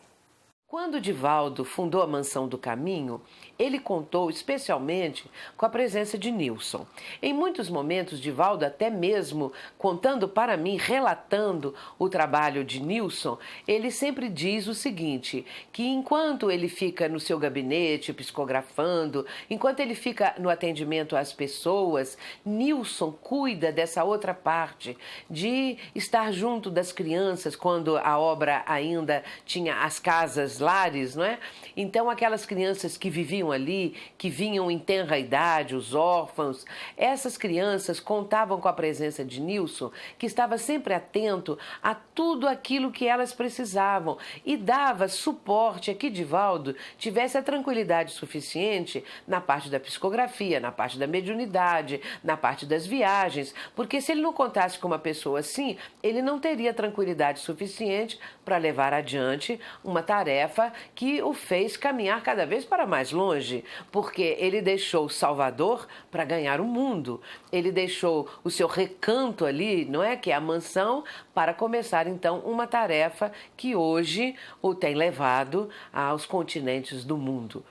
Quando Divaldo fundou a Mansão do Caminho, ele contou especialmente com a presença de Nilson. Em muitos momentos, Divaldo, até mesmo contando para mim, relatando o trabalho de Nilson, ele sempre diz o seguinte, que enquanto ele fica no seu gabinete psicografando, enquanto ele fica no atendimento às pessoas, Nilson cuida dessa outra parte, de estar junto das crianças quando a obra ainda tinha as casas lares, não é? Então, aquelas crianças que viviam ali, que vinham em tenra idade, os órfãos, essas crianças contavam com a presença de Nilson, que estava sempre atento a tudo aquilo que elas precisavam e dava suporte a que Divaldo tivesse a tranquilidade suficiente na parte da psicografia, na parte da mediunidade, na parte das viagens, porque se ele não contasse com uma pessoa assim, ele não teria tranquilidade suficiente para levar adiante uma tarefa que o fez caminhar cada vez para mais longe, porque ele deixou Salvador para ganhar o mundo. Ele deixou o seu recanto ali, não é, que é a mansão, para começar então uma tarefa que hoje o tem levado aos continentes do mundo.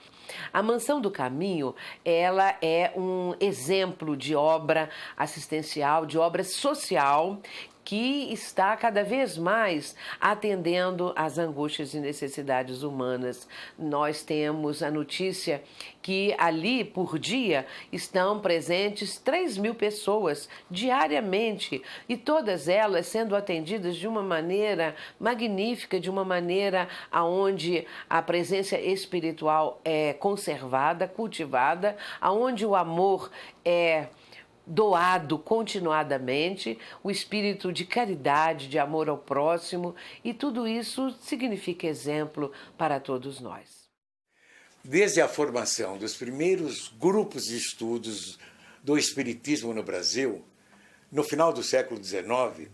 A Mansão do Caminho, ela é um exemplo de obra assistencial, de obra social, que está cada vez mais atendendo às angústias e necessidades humanas. Nós temos a notícia que ali, por dia, estão presentes 3.000 pessoas diariamente, e todas elas sendo atendidas de uma maneira magnífica, de uma maneira onde a presença espiritual é conservada, cultivada, onde o amor é doado continuadamente, o espírito de caridade, de amor ao próximo, e tudo isso significa exemplo para todos nós. Desde a formação dos primeiros grupos de estudos do Espiritismo no Brasil, no final do século XIX,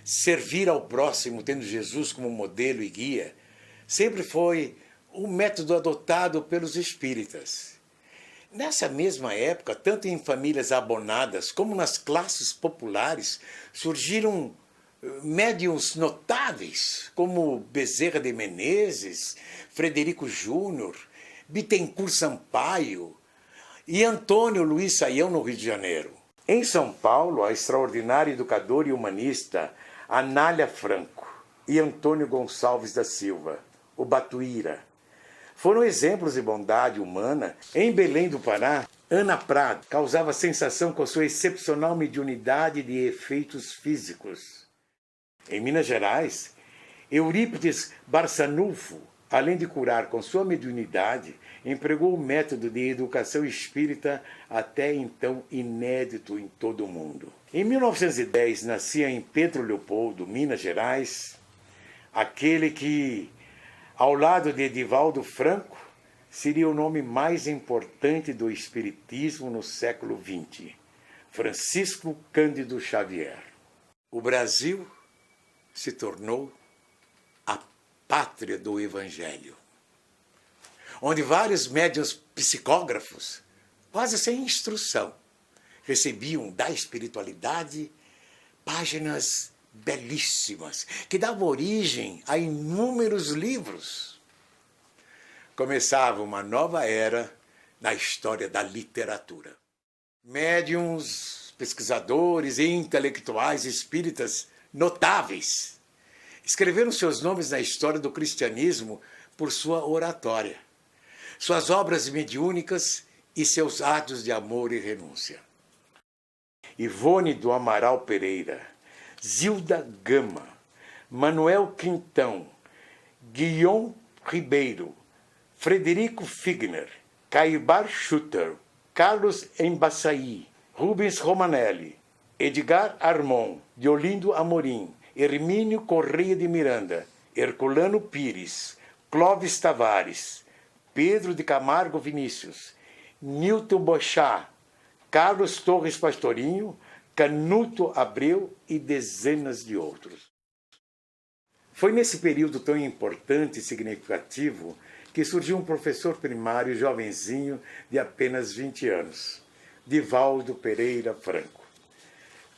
servir ao próximo, tendo Jesus como modelo e guia, sempre foi um método adotado pelos espíritas. Nessa mesma época, tanto em famílias abonadas como nas classes populares, surgiram médiuns notáveis, como Bezerra de Menezes, Frederico Júnior, Bittencourt Sampaio e Antônio Luiz Saião, no Rio de Janeiro. Em São Paulo, a extraordinária educadora e humanista Anália Franco e Antônio Gonçalves da Silva, o Batuíra, foram exemplos de bondade humana. Em Belém do Pará, Ana Prado causava sensação com sua excepcional mediunidade de efeitos físicos. Em Minas Gerais, Eurípides Barçanufo, além de curar com sua mediunidade, empregou o método de educação espírita até então inédito em todo o mundo. Em 1910, nascia em Pedro Leopoldo, Minas Gerais, aquele que, ao lado de Divaldo Franco, seria o nome mais importante do espiritismo no século XX, Francisco Cândido Xavier. O Brasil se tornou a pátria do Evangelho, onde vários médiuns psicógrafos, quase sem instrução, recebiam da espiritualidade páginas belíssimas, que davam origem a inúmeros livros. Começava uma nova era na história da literatura. Médiuns, pesquisadores e intelectuais espíritas notáveis escreveram seus nomes na história do cristianismo por sua oratória, suas obras mediúnicas e seus atos de amor e renúncia. Ivone do Amaral Pereira, Zilda Gama, Manuel Quintão, Guilhom Ribeiro, Frederico Figner, Caibar Schutter, Carlos Embaçaí, Rubens Romanelli, Edgar Armon, Diolindo Amorim, Hermínio Correia de Miranda, Herculano Pires, Clóvis Tavares, Pedro de Camargo Vinícius, Newton Bochá, Carlos Torres Pastorinho, Canuto Abreu e dezenas de outros. Foi nesse período tão importante e significativo que surgiu um professor primário jovenzinho de apenas 20 anos, Divaldo Pereira Franco.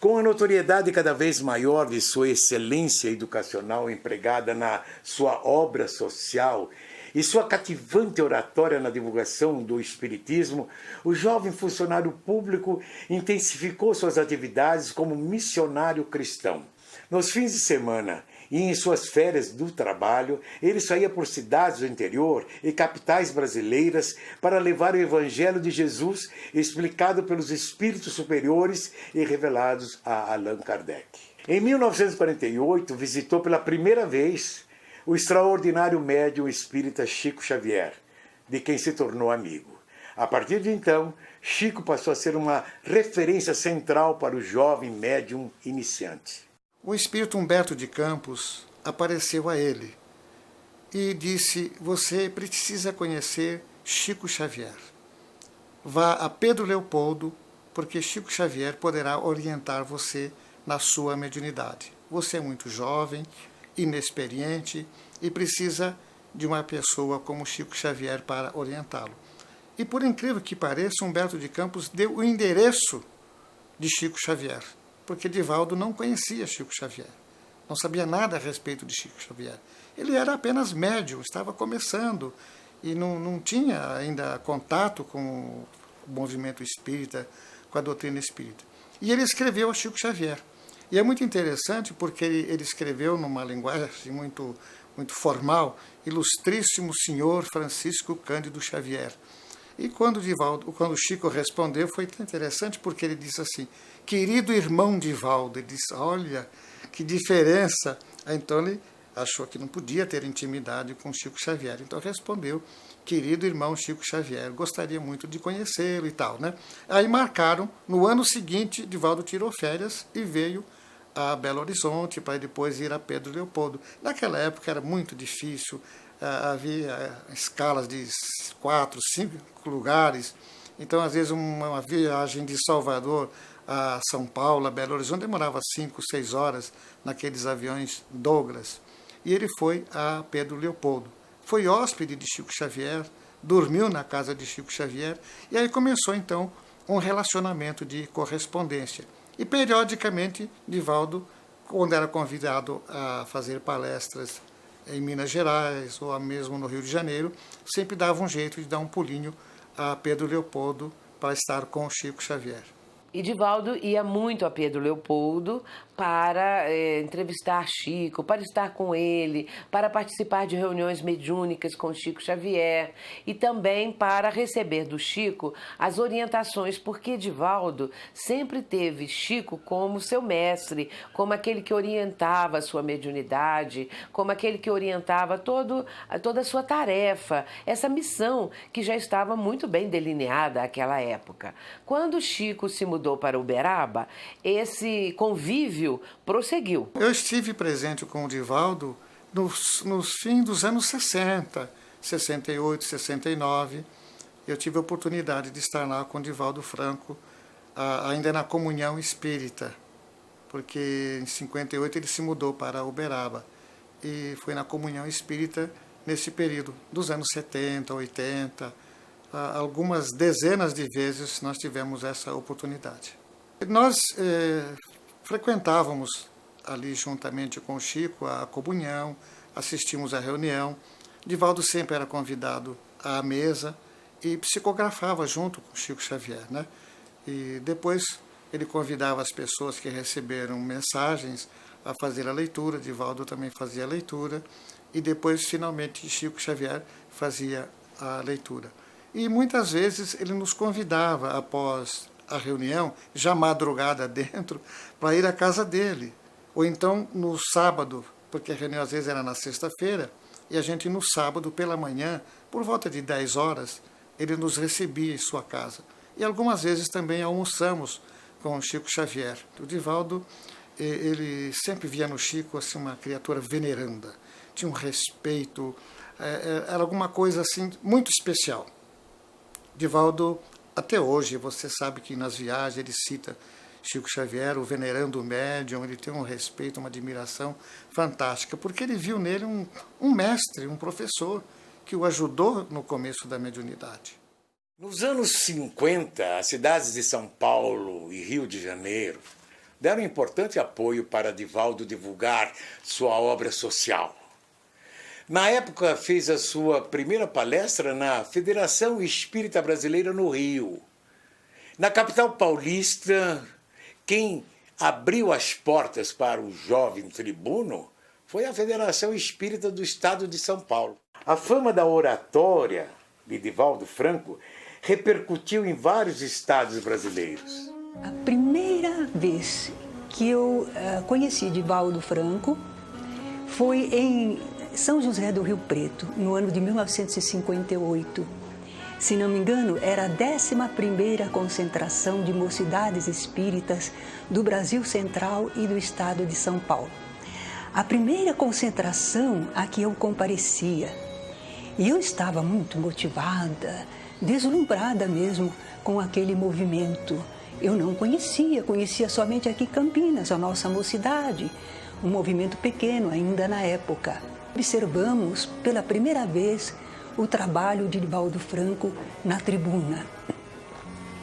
Com a notoriedade cada vez maior de sua excelência educacional empregada na sua obra social e sua cativante oratória na divulgação do espiritismo, o jovem funcionário público intensificou suas atividades como missionário cristão. Nos fins de semana e em suas férias do trabalho, ele saía por cidades do interior e capitais brasileiras para levar o Evangelho de Jesus explicado pelos espíritos superiores e revelados a Allan Kardec. Em 1948, visitou pela primeira vez o extraordinário médium espírita Chico Xavier, de quem se tornou amigo. A partir de então, Chico passou a ser uma referência central para o jovem médium iniciante. O espírito Humberto de Campos apareceu a ele e disse: você precisa conhecer Chico Xavier. Vá a Pedro Leopoldo, porque Chico Xavier poderá orientar você na sua mediunidade. Você é muito jovem, inexperiente e precisa de uma pessoa como Chico Xavier para orientá-lo. E por incrível que pareça, Humberto de Campos deu o endereço de Chico Xavier, porque Divaldo não conhecia Chico Xavier, não sabia nada a respeito de Chico Xavier. Ele era apenas médium, estava começando e não tinha ainda contato com o movimento espírita, com a doutrina espírita. E ele escreveu a Chico Xavier. E é muito interessante porque ele escreveu numa linguagem muito formal: Ilustríssimo Senhor Francisco Cândido Xavier. E quando Chico respondeu, foi interessante porque ele disse assim: querido irmão Divaldo. Ele disse: olha, que diferença. Então ele achou que não podia ter intimidade com Chico Xavier. Então respondeu: querido irmão Chico Xavier, gostaria muito de conhecê-lo e tal, né? Aí marcaram, no ano seguinte, Divaldo tirou férias e veio a Belo Horizonte para depois ir a Pedro Leopoldo. Naquela época era muito difícil, havia escalas de 4, 5 lugares. Então, às vezes, uma viagem de Salvador a São Paulo, a Belo Horizonte, demorava 5, 6 horas naqueles aviões Douglas. E ele foi a Pedro Leopoldo. Foi hóspede de Chico Xavier, dormiu na casa de Chico Xavier, e aí começou, então, um relacionamento de correspondência. E, periodicamente, Divaldo, quando era convidado a fazer palestras em Minas Gerais ou mesmo no Rio de Janeiro, sempre dava um jeito de dar um pulinho a Pedro Leopoldo para estar com o Chico Xavier. E Divaldo ia muito a Pedro Leopoldo para entrevistar Chico, para estar com ele, para participar de reuniões mediúnicas com Chico Xavier e também para receber do Chico as orientações, porque Divaldo sempre teve Chico como seu mestre, como aquele que orientava a sua mediunidade, como aquele que orientava toda a sua tarefa, essa missão que já estava muito bem delineada naquela época. Quando Chico se mudou para Uberaba, esse convívio prosseguiu. Eu estive presente com o Divaldo nos fins dos anos 60, 68, 69. Eu tive a oportunidade de estar lá com o Divaldo Franco, ainda na Comunhão Espírita, porque em 58 ele se mudou para Uberaba. E foi na Comunhão Espírita nesse período dos anos 70, 80, algumas dezenas de vezes nós tivemos essa oportunidade. Nós frequentávamos ali juntamente com o Chico a comunhão, assistimos à reunião. Divaldo sempre era convidado à mesa e psicografava junto com o Chico Xavier, né? E depois ele convidava as pessoas que receberam mensagens a fazer a leitura, Divaldo também fazia a leitura, e depois, finalmente, Chico Xavier fazia a leitura. E muitas vezes ele nos convidava, após a reunião, já madrugada dentro, para ir à casa dele. Ou então no sábado, porque a reunião às vezes era na sexta-feira, e a gente no sábado pela manhã, por volta de 10 horas, ele nos recebia em sua casa. E algumas vezes também almoçamos com o Chico Xavier. O Divaldo, ele sempre via no Chico assim, uma criatura veneranda, tinha um respeito, era alguma coisa assim muito especial. Divaldo, até hoje, você sabe que nas viagens ele cita Chico Xavier, o venerando médium, ele tem um respeito, uma admiração fantástica, porque ele viu nele um mestre, um professor, que o ajudou no começo da mediunidade. Nos anos 50, as cidades de São Paulo e Rio de Janeiro deram importante apoio para Divaldo divulgar sua obra social. Na época, fez a sua primeira palestra na Federação Espírita Brasileira no Rio. Na capital paulista, quem abriu as portas para o jovem tribuno foi a Federação Espírita do Estado de São Paulo. A fama da oratória de Divaldo Franco repercutiu em vários estados brasileiros. A primeira vez que eu conheci Divaldo Franco foi em São José do Rio Preto, no ano de 1958. Se não me engano, era a 11ª concentração de mocidades espíritas do Brasil Central e do estado de São Paulo. A primeira concentração a que eu comparecia. E eu estava muito motivada, deslumbrada mesmo com aquele movimento. Eu não conhecia somente aqui Campinas, a nossa mocidade, um movimento pequeno ainda na época. Observamos pela primeira vez o trabalho de Divaldo Franco na tribuna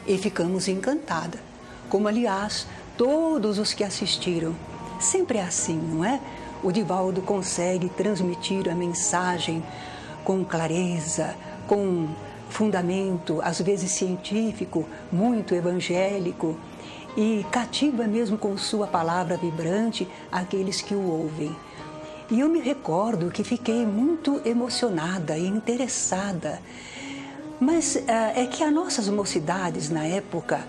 e ficamos encantadas, como aliás todos os que assistiram. Sempre é assim, não é? O Divaldo consegue transmitir a mensagem com clareza, com fundamento, às vezes científico, muito evangélico, e cativa mesmo com sua palavra vibrante aqueles que o ouvem. E eu me recordo que fiquei muito emocionada e interessada. Mas é que as nossas mocidades na época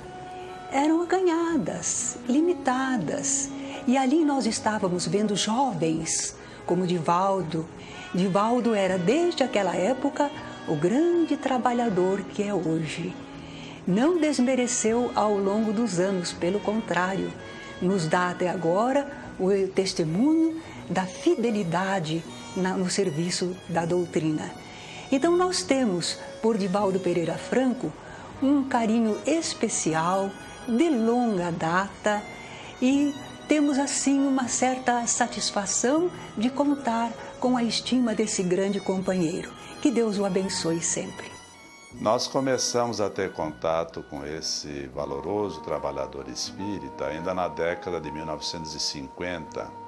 eram acanhadas, limitadas. E ali nós estávamos vendo jovens como Divaldo. Divaldo era, desde aquela época, o grande trabalhador que é hoje. Não desmereceu ao longo dos anos, pelo contrário, nos dá até agora o testemunho da fidelidade no serviço da doutrina. Então nós temos por Divaldo Pereira Franco um carinho especial, de longa data, e temos assim uma certa satisfação de contar com a estima desse grande companheiro. Que Deus o abençoe sempre. Nós começamos a ter contato com esse valoroso trabalhador espírita ainda na década de 1950,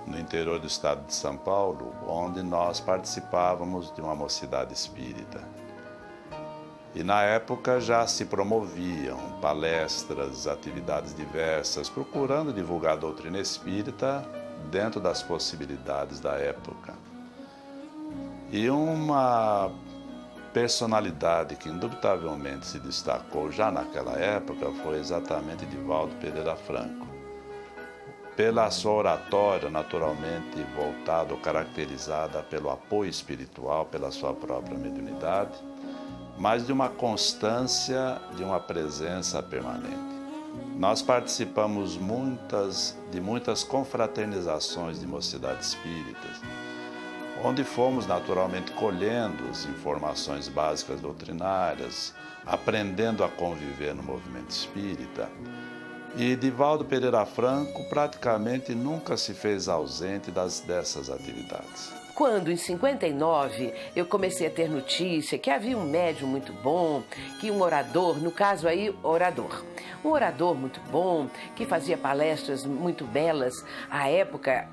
no interior do estado de São Paulo, onde nós participávamos de uma mocidade espírita. E na época já se promoviam palestras, atividades diversas, procurando divulgar a doutrina espírita dentro das possibilidades da época. E uma personalidade que indubitavelmente se destacou já naquela época foi exatamente Divaldo Pereira Franco. Pela sua oratória, naturalmente voltada ou caracterizada pelo apoio espiritual, pela sua própria mediunidade, mas de uma constância, de uma presença permanente. Nós participamos de muitas confraternizações de mocidades espíritas, onde fomos naturalmente colhendo as informações básicas doutrinárias, aprendendo a conviver no movimento espírita. E Divaldo Pereira Franco praticamente nunca se fez ausente dessas atividades. Quando, em 59, eu comecei a ter notícia que havia um médium muito bom, que um orador, no caso aí, um orador muito bom, que fazia palestras muito belas, à época,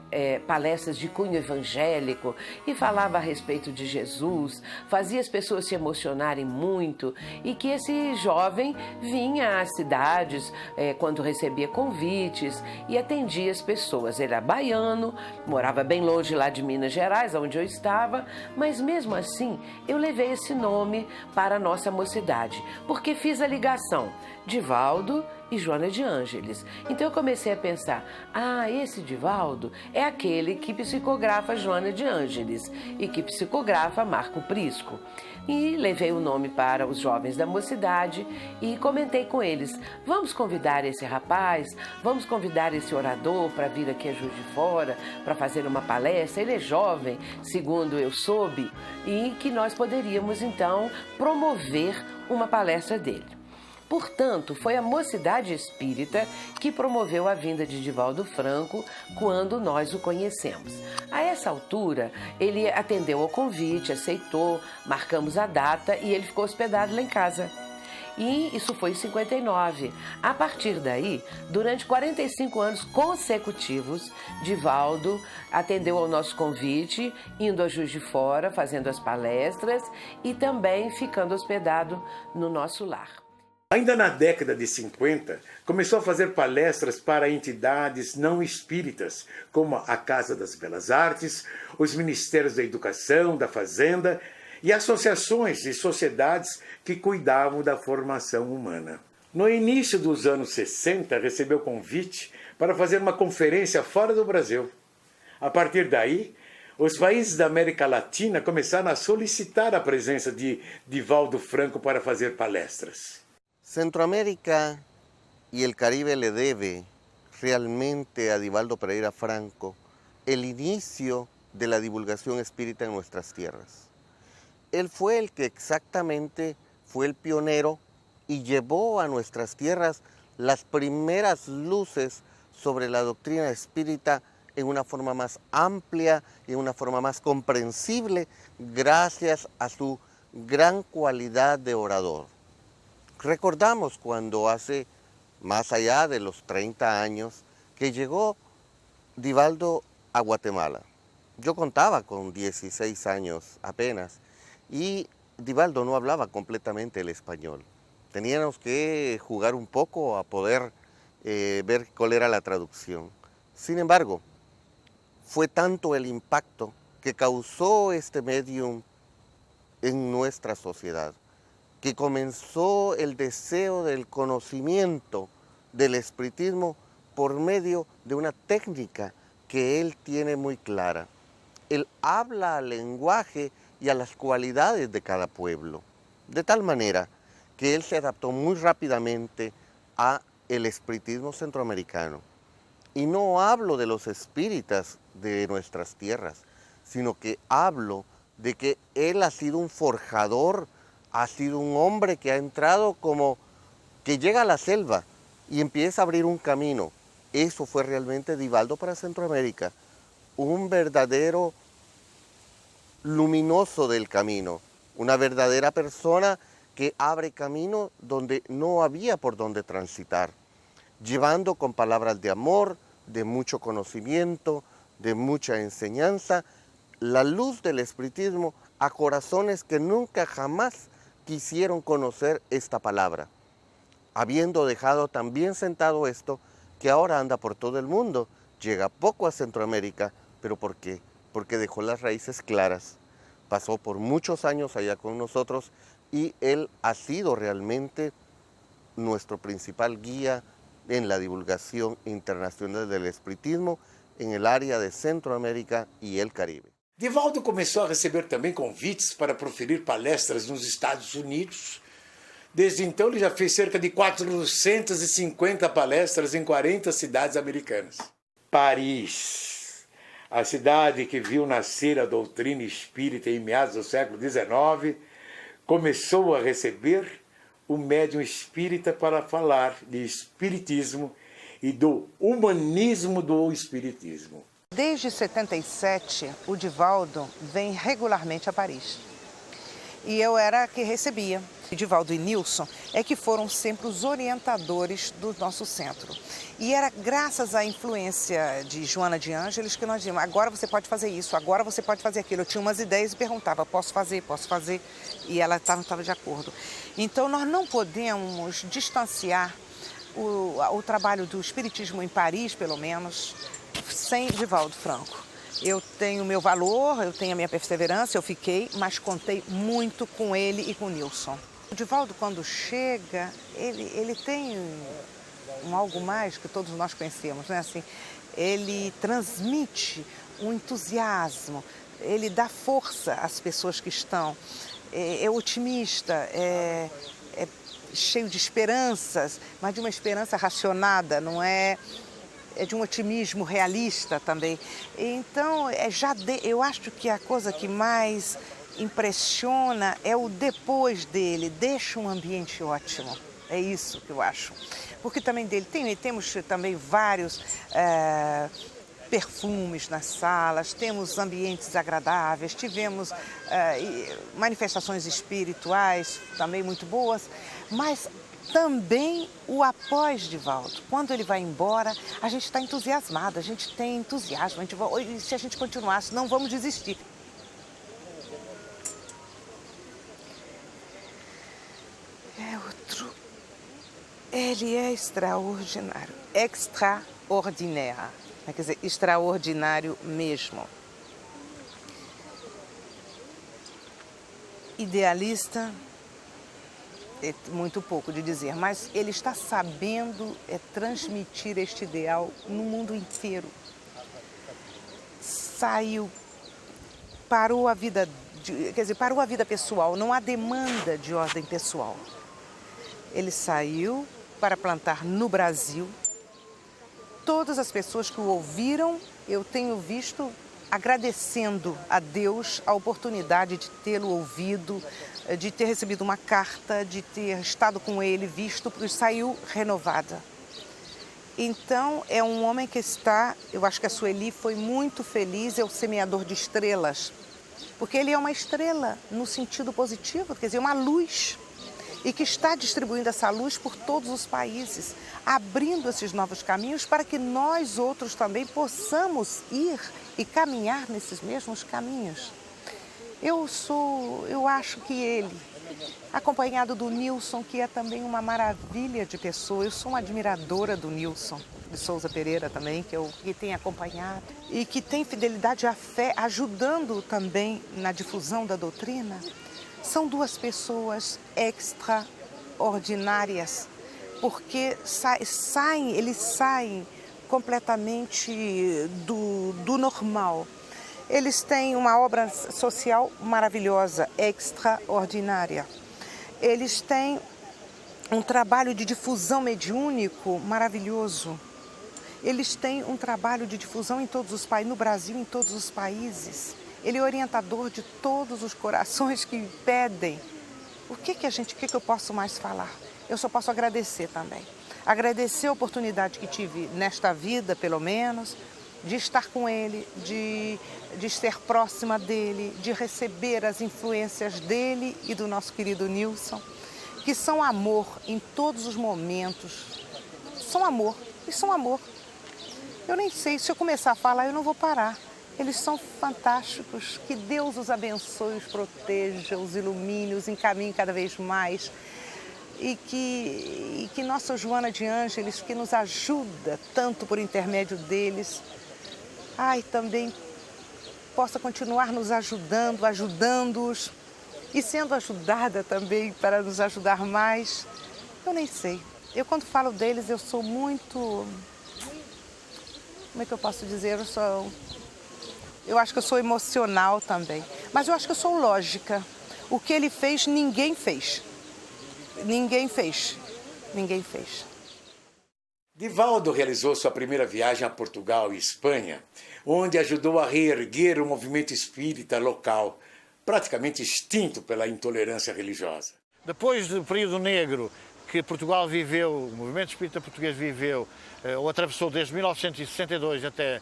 palestras de cunho evangélico, e falava a respeito de Jesus, fazia as pessoas se emocionarem muito, e que esse jovem vinha às cidades quando recebia convites e atendia as pessoas. Ele era baiano, morava bem longe lá de Minas Gerais, onde eu estava, mas mesmo assim eu levei esse nome para a nossa mocidade, porque fiz a ligação Divaldo e Joana de Ângeles. Então eu comecei a pensar, esse Divaldo é aquele que psicografa Joana de Ângeles e que psicografa Marco Prisco. E levei o nome para os jovens da mocidade e comentei com eles, vamos convidar esse rapaz, vamos convidar esse orador para vir aqui a Juiz de Fora, para fazer uma palestra. Ele é jovem, segundo eu soube, e que nós poderíamos então promover uma palestra dele. Portanto, foi a Mocidade Espírita que promoveu a vinda de Divaldo Franco quando nós o conhecemos. A essa altura, ele atendeu ao convite, aceitou, marcamos a data e ele ficou hospedado lá em casa. E isso foi em 59. A partir daí, durante 45 anos consecutivos, Divaldo atendeu ao nosso convite, indo a Juiz de Fora, fazendo as palestras e também ficando hospedado no nosso lar. Ainda na década de 50, começou a fazer palestras para entidades não espíritas, como a Casa das Belas Artes, os Ministérios da Educação, da Fazenda e associações e sociedades que cuidavam da formação humana. No início dos anos 60, recebeu convite para fazer uma conferência fora do Brasil. A partir daí, os países da América Latina começaram a solicitar a presença de Divaldo Franco para fazer palestras. Centroamérica y el Caribe le debe realmente a Divaldo Pereira Franco el inicio de la divulgación espírita en nuestras tierras. Él fue el que exactamente fue el pionero y llevó a nuestras tierras las primeras luces sobre la doctrina espírita en una forma más amplia y en una forma más comprensible gracias a su gran cualidad de orador. Recordamos cuando hace más allá de los 30 años que llegó Divaldo a Guatemala. Yo contaba con 16 años apenas y Divaldo no hablaba completamente el español. Teníamos que jugar un poco a poder ver cuál era la traducción. Sin embargo, fue tanto el impacto que causó este medium en nuestra sociedad, que comenzó el deseo del conocimiento del espiritismo por medio de una técnica que él tiene muy clara. Él habla al lenguaje y a las cualidades de cada pueblo, de tal manera que él se adaptó muy rápidamente a el espiritismo centroamericano. Y no hablo de los espíritas de nuestras tierras, sino que hablo de que él ha sido un forjador, ha sido un hombre que ha entrado como que llega a la selva y empieza a abrir un camino. Eso fue realmente Divaldo para Centroamérica, un verdadero luminoso del camino, una verdadera persona que abre camino donde no había por dónde transitar, llevando con palabras de amor, de mucho conocimiento, de mucha enseñanza, la luz del espiritismo a corazones que nunca jamás quisieron conocer esta palabra, habiendo dejado tan bien sentado esto que ahora anda por todo el mundo, llega poco a Centroamérica, pero ¿por qué? Porque dejó las raíces claras, pasó por muchos años allá con nosotros y él ha sido realmente nuestro principal guía en la divulgación internacional del espiritismo en el área de Centroamérica y el Caribe. Divaldo começou a receber também convites para proferir palestras nos Estados Unidos. Desde então, ele já fez cerca de 450 palestras em 40 cidades americanas. Paris, a cidade que viu nascer a doutrina espírita em meados do século XIX, começou a receber o médium espírita para falar de espiritismo e do humanismo do espiritismo. Desde 77, o Divaldo vem regularmente a Paris. E eu era a que recebia. Divaldo e Nilson é que foram sempre os orientadores do nosso centro. E era graças à influência de Joana de Ângeles que nós dizíamos, agora você pode fazer isso, agora você pode fazer aquilo. Eu tinha umas ideias e perguntava, posso fazer? E ela não estava de acordo. Então nós não podemos distanciar o trabalho do espiritismo em Paris, pelo menos, sem Divaldo Franco. Eu tenho o meu valor, eu tenho a minha perseverança, eu fiquei, mas contei muito com ele e com o Nilson. O Divaldo, quando chega, ele tem um algo mais que todos nós conhecemos, né? Assim, ele transmite um entusiasmo, ele dá força às pessoas que estão, é otimista, é cheio de esperanças, mas de uma esperança racionada, não é de um otimismo realista também. Então, eu acho que a coisa que mais impressiona é o depois dele, deixa um ambiente ótimo. É isso que eu acho. Porque também temos também vários perfumes nas salas, temos ambientes agradáveis, tivemos manifestações espirituais também muito boas, mas também o após Divaldo. Quando ele vai embora, a gente está entusiasmado, a gente tem entusiasmo, se a gente continuasse, não vamos desistir. Ele é extraordinário, extraordinário, quer dizer, extraordinário mesmo. Idealista, é muito pouco de dizer, mas ele está sabendo transmitir este ideal no mundo inteiro. Parou a vida, parou a vida pessoal, não há demanda de ordem pessoal. Ele saiu para plantar no Brasil. Todas as pessoas que o ouviram, eu tenho visto agradecendo a Deus a oportunidade de tê-lo ouvido, de ter recebido uma carta, de ter estado com ele, visto, porque saiu renovada. Então, é um homem que eu acho que a Sueli foi muito feliz, é o semeador de estrelas, porque ele é uma estrela no sentido positivo, quer dizer, uma luz, e que está distribuindo essa luz por todos os países, abrindo esses novos caminhos para que nós outros também possamos ir e caminhar nesses mesmos caminhos. Eu acho que ele, acompanhado do Nilson, que é também uma maravilha de pessoa, eu sou uma admiradora do Nilson de Souza Pereira também, que tem acompanhado e que tem fidelidade à fé, ajudando também na difusão da doutrina. São duas pessoas extraordinárias, porque eles saem completamente do normal. Eles têm uma obra social maravilhosa, extraordinária. Eles têm um trabalho de difusão mediúnico maravilhoso. Eles têm um trabalho de difusão em todos os países, no Brasil, em todos os países. Ele é orientador de todos os corações que pedem. O que eu posso mais falar? Eu só posso agradecer também. Agradecer a oportunidade que tive nesta vida, pelo menos, de estar com ele, de ser próxima dele, de receber as influências dele e do nosso querido Nilson, que são amor em todos os momentos. São amor, e são amor. Eu nem sei, se eu começar a falar, eu não vou parar. Eles são fantásticos, que Deus os abençoe, os proteja, os ilumine, os encaminhe cada vez mais. E que nossa Joana de Ângeles, que nos ajuda tanto por intermédio deles, também possa continuar nos ajudando, ajudando-os e sendo ajudada também para nos ajudar mais. Eu nem sei. Eu, quando falo deles, eu sou muito... Como é que eu posso dizer? Eu acho que eu sou emocional também. Mas eu acho que eu sou lógica. O que ele fez, ninguém fez. Ninguém fez. Ninguém fez. Divaldo realizou sua primeira viagem a Portugal e Espanha, onde ajudou a reerguer o movimento espírita local, praticamente extinto pela intolerância religiosa. Depois do período negro que Portugal viveu, o movimento espírita português viveu, ou atravessou desde 1962 até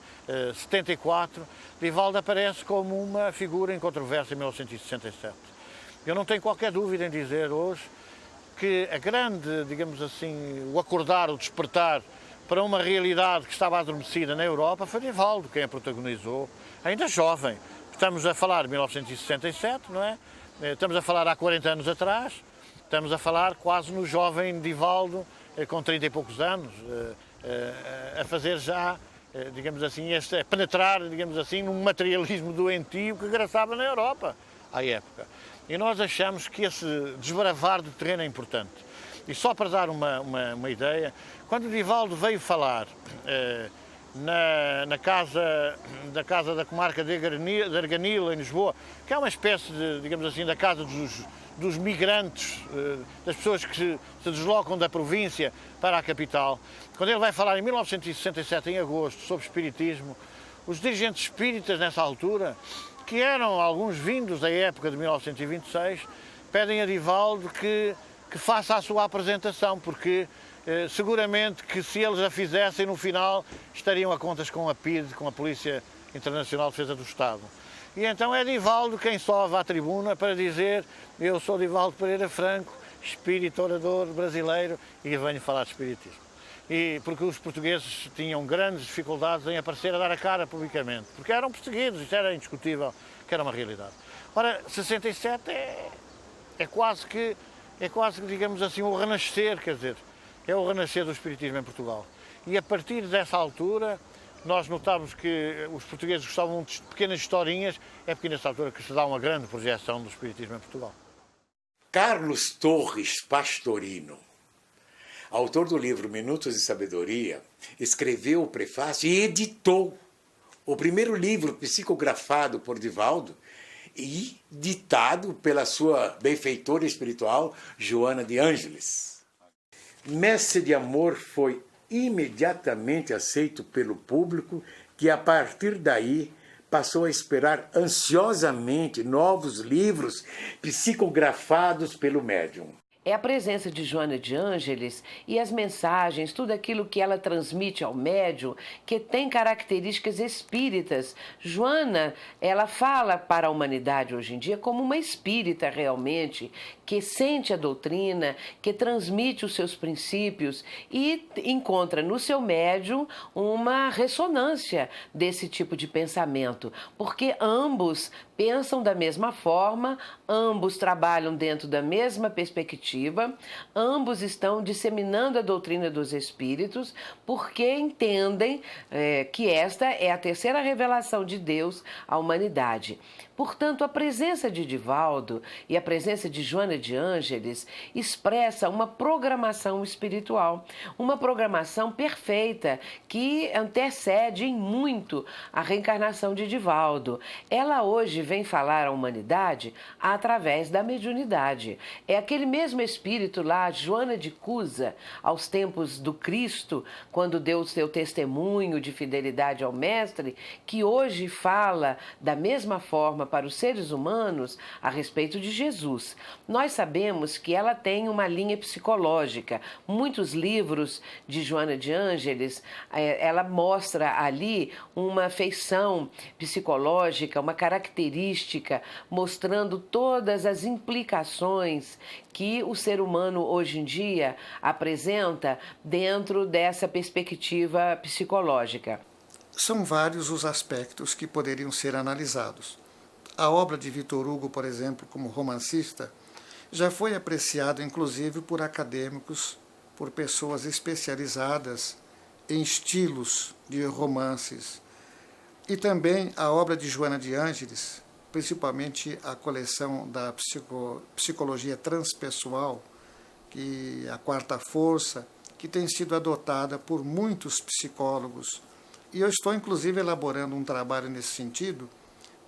74, Divaldo aparece como uma figura em controvérsia em 1967. Eu não tenho qualquer dúvida em dizer hoje que a grande, digamos assim, o acordar, o despertar para uma realidade que estava adormecida na Europa foi Divaldo quem a protagonizou, ainda jovem. Estamos a falar de 1967, não é? Estamos a falar há 40 anos atrás, estamos a falar quase no jovem Divaldo, com 30 e poucos anos, a fazer já, digamos assim, a penetrar, digamos assim, num materialismo doentio que graçava na Europa à época. E nós achamos que esse desbravar de terreno é importante. E só para dar uma ideia, quando Divaldo veio falar na casa da comarca de Arganil, em Lisboa, que é uma espécie de, digamos assim, da casa dos migrantes, das pessoas que se deslocam da província para a capital. Quando ele vai falar em 1967, em agosto, sobre espiritismo, os dirigentes espíritas nessa altura, que eram alguns vindos da época de 1926, pedem a Divaldo que que faça a sua apresentação, porque seguramente que se eles a fizessem, no final estariam a contas com a PIDE, com a Polícia Internacional de Defesa do Estado. E então é Divaldo quem sobe à tribuna para dizer: eu sou Divaldo Pereira Franco, espírito orador brasileiro, e venho falar de espiritismo. E porque os portugueses tinham grandes dificuldades em aparecer a dar a cara publicamente, porque eram perseguidos, isso era indiscutível, que era uma realidade. Ora, 67 é quase que, digamos assim, o renascer, quer dizer, é o renascer do espiritismo em Portugal. E a partir dessa altura, nós notamos que os portugueses gostavam de pequenas historinhas, é porque nessa altura que se dá uma grande projeção do espiritismo em Portugal. Carlos Torres Pastorino, autor do livro Minutos de Sabedoria, escreveu o prefácio e editou o primeiro livro psicografado por Divaldo e ditado pela sua benfeitora espiritual, Joana de Ângeles. Mestre de Amor foi imediatamente aceito pelo público, que a partir daí passou a esperar ansiosamente novos livros psicografados pelo médium. É a presença de Joana de Ângeles e as mensagens, tudo aquilo que ela transmite ao médium, que tem características espíritas. Joana, ela fala para a humanidade hoje em dia como uma espírita realmente, que sente a doutrina, que transmite os seus princípios e encontra no seu médium uma ressonância desse tipo de pensamento, porque ambos pensam da mesma forma, ambos trabalham dentro da mesma perspectiva, ambos estão disseminando a doutrina dos espíritos, porque entendem que esta é a terceira revelação de Deus à humanidade. Portanto, a presença de Divaldo e a presença de Joana de Ângeles expressa uma programação espiritual, uma programação perfeita que antecede em muito a reencarnação de Divaldo. Ela hoje vem falar à humanidade através da mediunidade. É aquele mesmo espírito lá, Joana de Cusa, aos tempos do Cristo, quando deu o seu testemunho de fidelidade ao Mestre, que hoje fala da mesma forma para os seres humanos a respeito de Jesus. Nós sabemos que ela tem uma linha psicológica. Muitos livros de Joana de Ângeles, ela mostra ali uma feição psicológica, uma característica, mostrando todas as implicações que o ser humano hoje em dia apresenta dentro dessa perspectiva psicológica. São vários os aspectos que poderiam ser analisados. A obra de Victor Hugo, por exemplo, como romancista, já foi apreciada inclusive por acadêmicos, por pessoas especializadas em estilos de romances. E também a obra de Joana de Ângeles, principalmente a coleção da psicologia transpessoal, que é a quarta força, que tem sido adotada por muitos psicólogos. E eu estou, inclusive, elaborando um trabalho nesse sentido,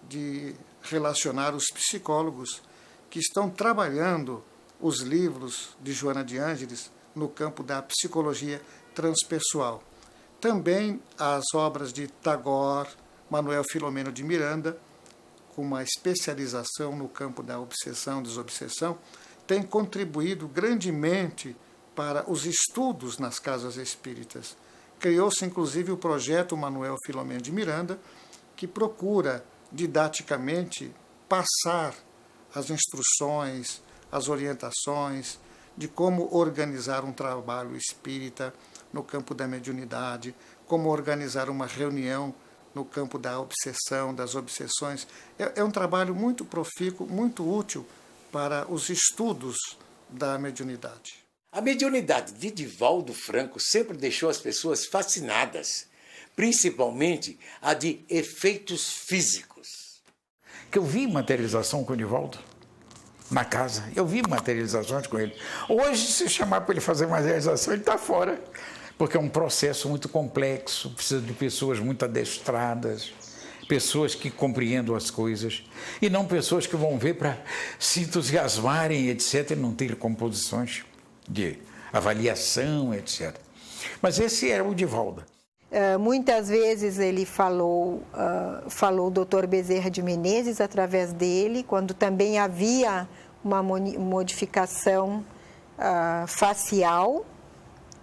de relacionar os psicólogos que estão trabalhando os livros de Joana de Ângeles no campo da psicologia transpessoal. Também as obras de Tagore, Manuel Filomeno de Miranda, com uma especialização no campo da obsessão e desobsessão, têm contribuído grandemente para os estudos nas casas espíritas. Criou-se, inclusive, o projeto Manuel Filomeno de Miranda, que procura didaticamente passar as instruções, as orientações de como organizar um trabalho espírita no campo da mediunidade, como organizar uma reunião no campo da obsessão, das obsessões. É um trabalho muito profícuo, muito útil para os estudos da mediunidade. A mediunidade de Divaldo Franco sempre deixou as pessoas fascinadas, principalmente a de efeitos físicos. Que eu vi materialização com o Divaldo na casa, eu vi materializações com ele. Hoje, se chamar para ele fazer materialização, ele está fora, porque é um processo muito complexo, precisa de pessoas muito adestradas, pessoas que compreendam as coisas, e não pessoas que vão ver para se entusiasmarem, etc., e não ter composições de avaliação, etc. Mas esse era o Divaldo. Muitas vezes ele falou o Dr. Bezerra de Menezes através dele, quando também havia uma modificação facial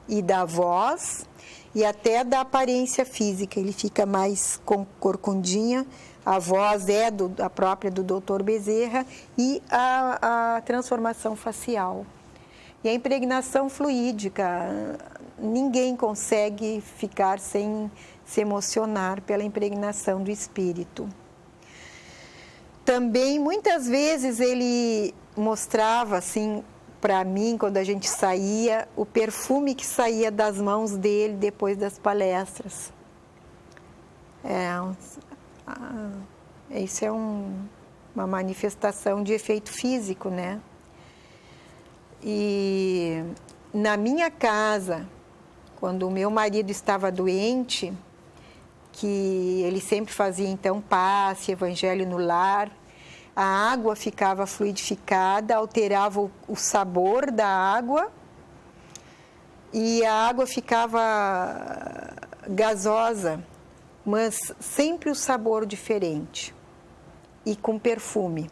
e da voz e até da aparência física. Ele fica mais corcundinha, a voz é a própria do Dr. Bezerra e a transformação facial. E a impregnação fluídica, ninguém consegue ficar sem se emocionar pela impregnação do espírito. Também, muitas vezes, ele mostrava, assim, para mim, quando a gente saía, o perfume que saía das mãos dele depois das palestras. Isso é uma manifestação de efeito físico, né? E na minha casa, quando o meu marido estava doente, que ele sempre fazia então passe, evangelho no lar, a água ficava fluidificada, alterava o sabor da água e a água ficava gasosa, mas sempre o sabor diferente e com perfume.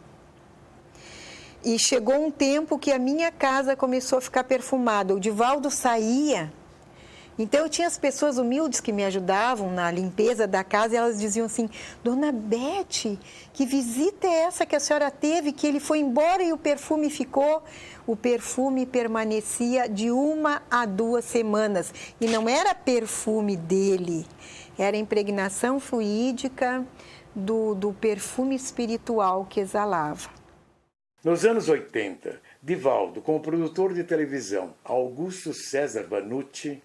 E chegou um tempo que a minha casa começou a ficar perfumada. O Divaldo saía, então eu tinha as pessoas humildes que me ajudavam na limpeza da casa e elas diziam assim: Dona Bete, que visita é essa que a senhora teve, que ele foi embora e o perfume ficou? O perfume permanecia de 1 a 2 semanas e não era perfume dele, era impregnação fluídica do perfume espiritual que exalava. Nos anos 80, Divaldo, com o produtor de televisão Augusto César Vanucci,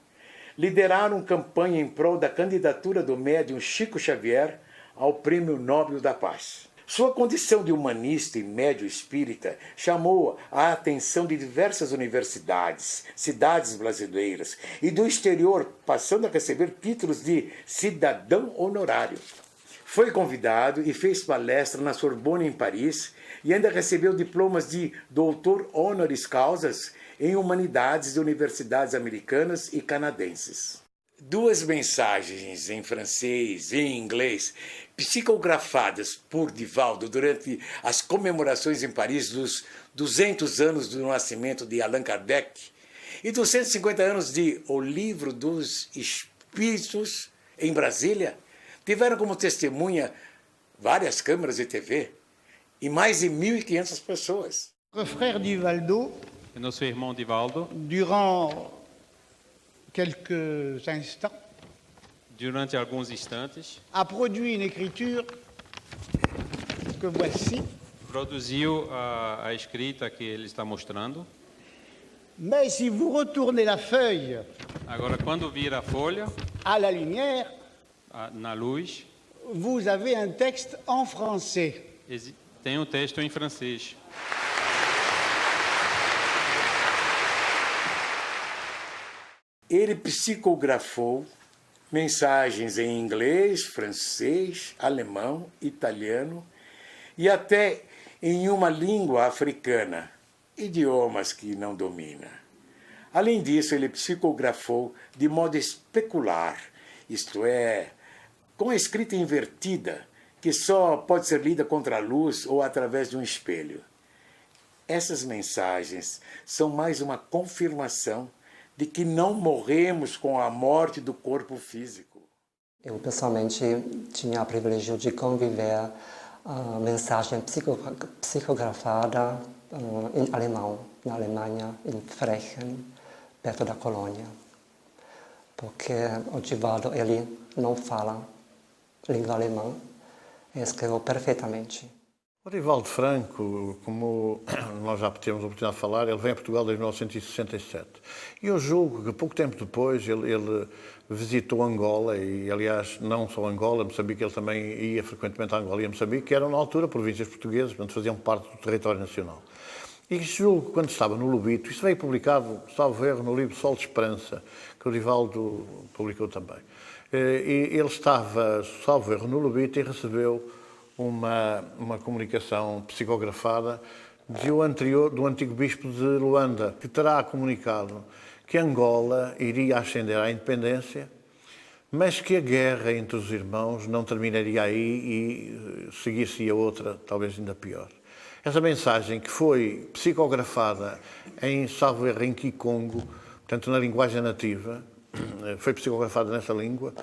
lideraram campanha em prol da candidatura do médium Chico Xavier ao Prêmio Nobel da Paz. Sua condição de humanista e médium espírita chamou a atenção de diversas universidades, cidades brasileiras e do exterior, passando a receber títulos de cidadão honorário. Foi convidado e fez palestra na Sorbonne, em Paris, e ainda recebeu diplomas de doutor honoris causas em humanidades de universidades americanas e canadenses. 2 mensagens em francês e em inglês, psicografadas por Divaldo durante as comemorações em Paris dos 200 anos do nascimento de Allan Kardec e dos 150 anos de O Livro dos Espíritos, em Brasília, tiveram como testemunha várias câmeras de TV e mais de 1.500 pessoas. Notre frère Divaldo, nosso irmão Divaldo, durant quelques instants, durante alguns instantes, a produit une écriture que voici. Produziu a escrita que ele está mostrando. Mais si vous retournez la feuille, agora quando vira a folha, à la lumière, na luz, vous avez un texte en français. Tem um texto em francês. Ele psicografou mensagens em inglês, francês, alemão, italiano e até em uma língua africana, idiomas que não domina. Além disso, ele psicografou de modo especular, isto é, com a escrita invertida, que só pode ser lida contra a luz ou através de um espelho. Essas mensagens são mais uma confirmação de que não morremos com a morte do corpo físico. Eu, pessoalmente, tinha o privilégio de conviver a mensagem psicografada em alemão, na Alemanha, em Frechen, perto da Colônia. Porque o Divaldo, ele não fala língua alemã, escreveu perfeitamente. O Divaldo Franco, como nós já temos a oportunidade de falar, ele vem a Portugal desde 1967. E eu julgo que pouco tempo depois ele visitou Angola, e aliás não só Angola, Moçambique, ele também ia frequentemente a Angola e a Moçambique, que eram na altura províncias portuguesas, portanto faziam parte do território nacional. E julgo que quando estava no Lubito, isso veio publicado, salvo erro, no livro Sol de Esperança, que o Divaldo publicou também. E ele estava, salvo erro, no Lubito e recebeu uma comunicação psicografada do antigo bispo de Luanda, que terá comunicado que Angola iria ascender à independência, mas que a guerra entre os irmãos não terminaria aí e seguir-se a outra, talvez ainda pior. Essa mensagem que foi psicografada em, salvo erro, em Kikongo, portanto na linguagem nativa, foi psicografada nessa língua,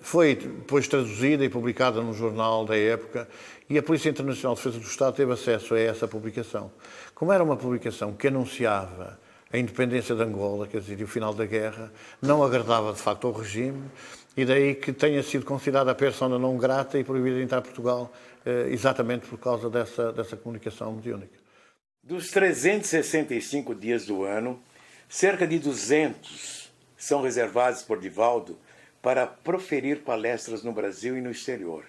foi depois traduzida e publicada num jornal da época, e a Polícia Internacional de Defesa do Estado teve acesso a essa publicação. Como era uma publicação que anunciava a independência de Angola, quer dizer, e o final da guerra, não agradava de facto ao regime, e daí que tenha sido considerada a persona não grata e proibida de entrar a Portugal, exatamente por causa dessa comunicação mediúnica. Dos 365 dias do ano, cerca de 200 são reservados por Divaldo para proferir palestras no Brasil e no exterior,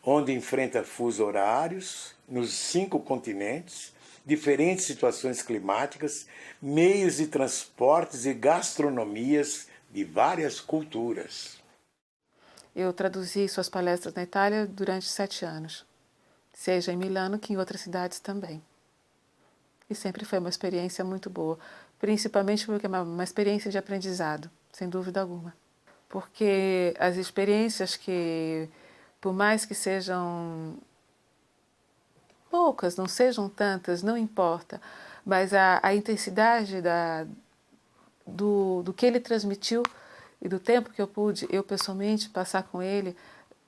onde enfrenta fusos horários nos 5 continentes, diferentes situações climáticas, meios de transportes e gastronomias de várias culturas. Eu traduzi suas palestras na Itália durante 7 anos, seja em Milano que em outras cidades também. E sempre foi uma experiência muito boa, principalmente porque é uma experiência de aprendizado, sem dúvida alguma. Porque as experiências que, por mais que sejam poucas, não sejam tantas, não importa, mas a intensidade do que ele transmitiu e do tempo que eu pude, eu pessoalmente, passar com ele,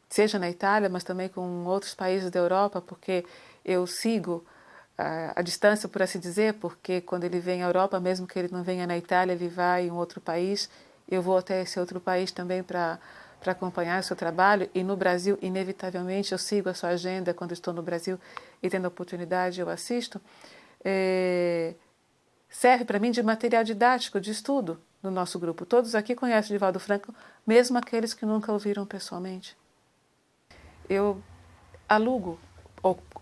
seja na Itália, mas também com outros países da Europa, porque eu sigo a distância, por assim dizer, porque quando ele vem à Europa, mesmo que ele não venha na Itália, ele vai em um outro país, eu vou até esse outro país também para acompanhar o seu trabalho, e no Brasil, inevitavelmente, eu sigo a sua agenda quando estou no Brasil e tendo a oportunidade eu assisto, serve para mim de material didático, de estudo no nosso grupo. Todos aqui conhecem Divaldo Franco, mesmo aqueles que nunca o viram pessoalmente. Eu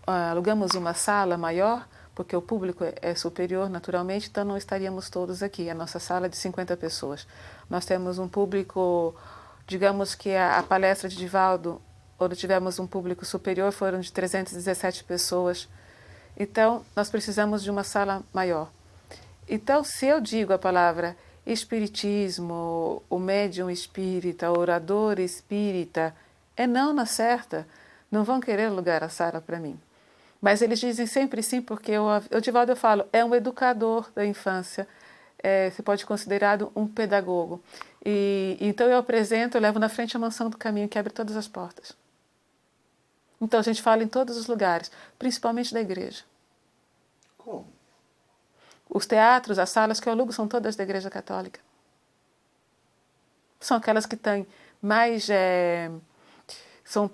alugamos uma sala maior, porque o público é superior naturalmente, então não estaríamos todos aqui. A nossa sala é de 50 pessoas. Nós temos um público, digamos que a palestra de Divaldo, onde tivemos um público superior, foram de 317 pessoas. Então, nós precisamos de uma sala maior. Então, se eu digo a palavra espiritismo, o médium espírita, o orador espírita, é não na certa. Não vão querer alugar a sala para mim. Mas eles dizem sempre sim, porque o Divaldo, eu falo, é um educador da infância, se pode considerado um pedagogo. E então eu apresento, eu levo na frente a mansão do caminho, que abre todas as portas. Então a gente fala em todos os lugares, principalmente da igreja. Como? Os teatros, as salas que eu alugo são todas da Igreja Católica. São aquelas que têm mais... são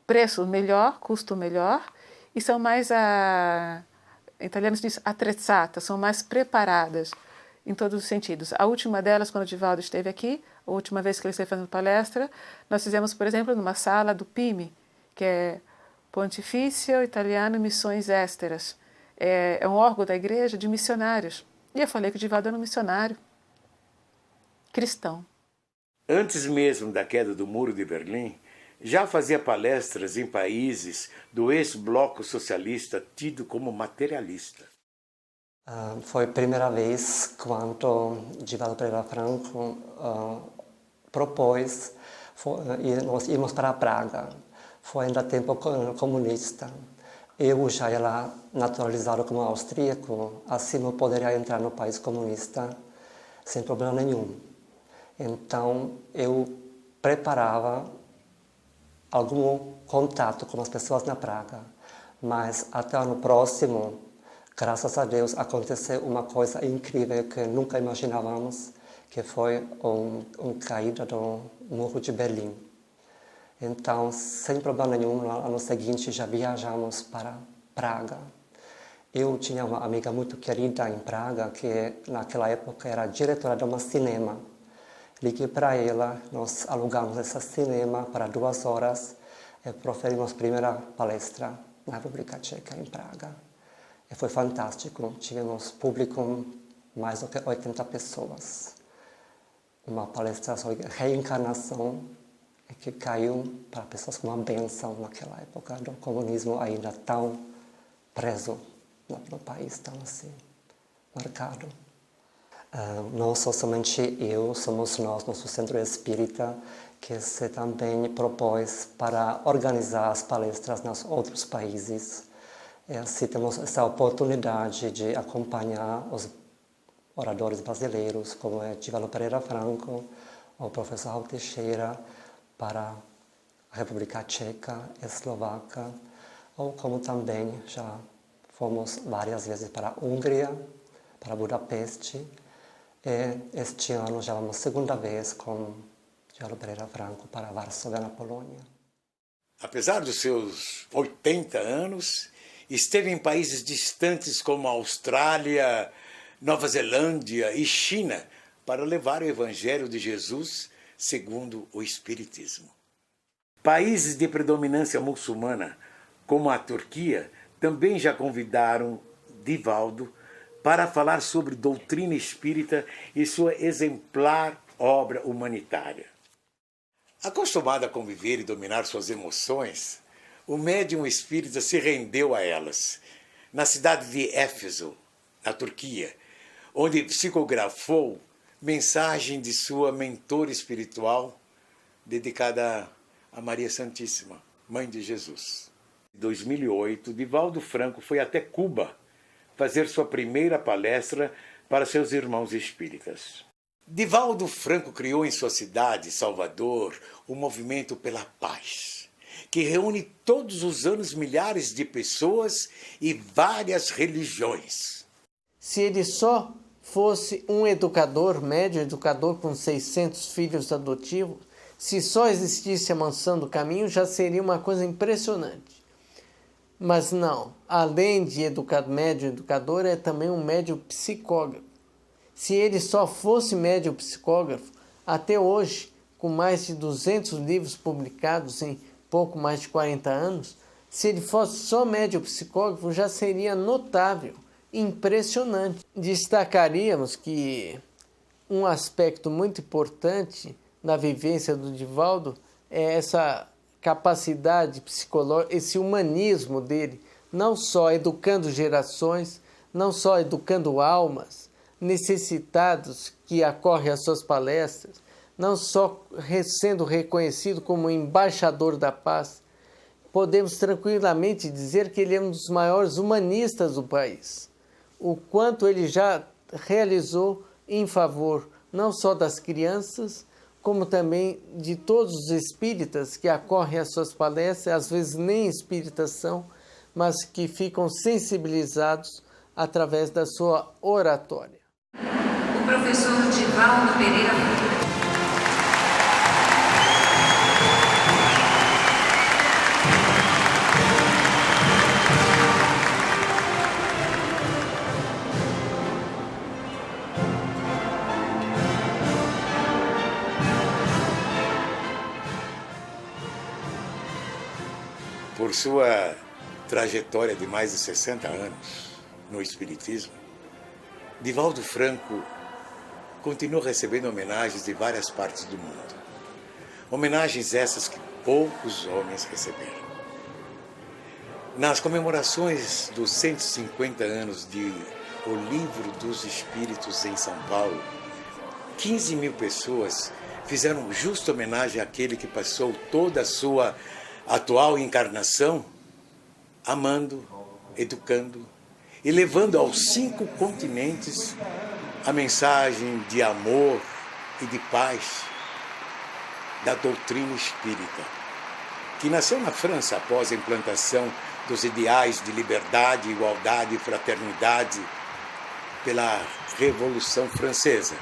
preço melhor, custo melhor, e são mais, em italiano se diz attrezzate, são mais preparadas em todos os sentidos. A última delas, quando o Divaldo esteve aqui, a última vez que ele esteve fazendo palestra, nós fizemos, por exemplo, numa sala do PIMI, que é Pontifício Italiano Missões Esteras. É um órgão da igreja de missionários. E eu falei que o Divaldo era um missionário cristão. Antes mesmo da queda do Muro de Berlim, já fazia palestras em países do ex-bloco socialista tido como materialista. Foi a primeira vez quando Divaldo Pereira Franco propôs nós irmos para Praga. Foi ainda tempo comunista. Eu já era naturalizado como austríaco, assim eu poderia entrar no país comunista sem problema nenhum. Então, eu preparava algum contato com as pessoas na Praga, mas até o ano próximo, graças a Deus, aconteceu uma coisa incrível que nunca imaginávamos, que foi uma caída do Muro de Berlim. Então, sem problema nenhum, no ano seguinte já viajamos para Praga. Eu tinha uma amiga muito querida em Praga, que naquela época era diretora de um cinema. Liguei para ela, nós alugamos esse cinema para 2 horas e proferimos a primeira palestra na República Tcheca, em Praga. E foi fantástico, tivemos público mais do que 80 pessoas. Uma palestra sobre reencarnação que caiu para pessoas com uma bênção naquela época do comunismo ainda tão preso no país, tão assim, marcado. Não sou somente eu, somos nós, nosso centro espírita, que se também propôs para organizar as palestras nos outros países. se temos essa oportunidade de acompanhar os oradores brasileiros, como é Divaldo Pereira Franco, o professor Raul Teixeira, para a República Tcheca, Eslováquia, ou como também já fomos várias vezes para a Hungria, para Budapeste, e este ano já vamos segunda vez com Divaldo Pereira Franco para Varsóvia, na Polônia. Apesar dos seus 80 anos, esteve em países distantes como Austrália, Nova Zelândia e China para levar o Evangelho de Jesus segundo o Espiritismo. Países de predominância muçulmana, como a Turquia, também já convidaram Divaldo para falar sobre doutrina espírita e sua exemplar obra humanitária. Acostumado a conviver e dominar suas emoções, o médium espírita se rendeu a elas, na cidade de Éfeso, na Turquia, onde psicografou mensagem de sua mentora espiritual dedicada a Maria Santíssima, Mãe de Jesus. Em 2008, Divaldo Franco foi até Cuba fazer sua primeira palestra para seus irmãos espíritas. Divaldo Franco criou em sua cidade, Salvador, o Movimento pela Paz, que reúne todos os anos milhares de pessoas e várias religiões. Se ele só fosse um educador, médio educador com 600 filhos adotivos, se só existisse a Mansão do Caminho, já seria uma coisa impressionante. Mas não, além de médio educador, é também um médio psicógrafo. Se ele só fosse médio psicógrafo, até hoje, com mais de 200 livros publicados em pouco mais de 40 anos, se ele fosse só médio psicógrafo, já seria notável, impressionante. Destacaríamos que um aspecto muito importante na vivência do Divaldo é essa capacidade psicológica, esse humanismo dele, não só educando gerações, não só educando almas necessitados que acorrem às suas palestras, não só sendo reconhecido como embaixador da paz, podemos tranquilamente dizer que ele é um dos maiores humanistas do país. O quanto ele já realizou em favor não só das crianças, como também de todos os espíritas que acorrem às suas palestras, às vezes nem espíritas são, mas que ficam sensibilizados através da sua oratória. O professor Divaldo Pereira Franco. Por sua trajetória de mais de 60 anos no Espiritismo, Divaldo Franco continua recebendo homenagens de várias partes do mundo. Homenagens essas que poucos homens receberam. Nas comemorações dos 150 anos de O Livro dos Espíritos em São Paulo, 15 mil pessoas fizeram justa homenagem àquele que passou toda a sua atual encarnação amando, educando e levando aos 5 continentes a mensagem de amor e de paz da doutrina espírita, que nasceu na França após a implantação dos ideais de liberdade, igualdade e fraternidade pela Revolução Francesa,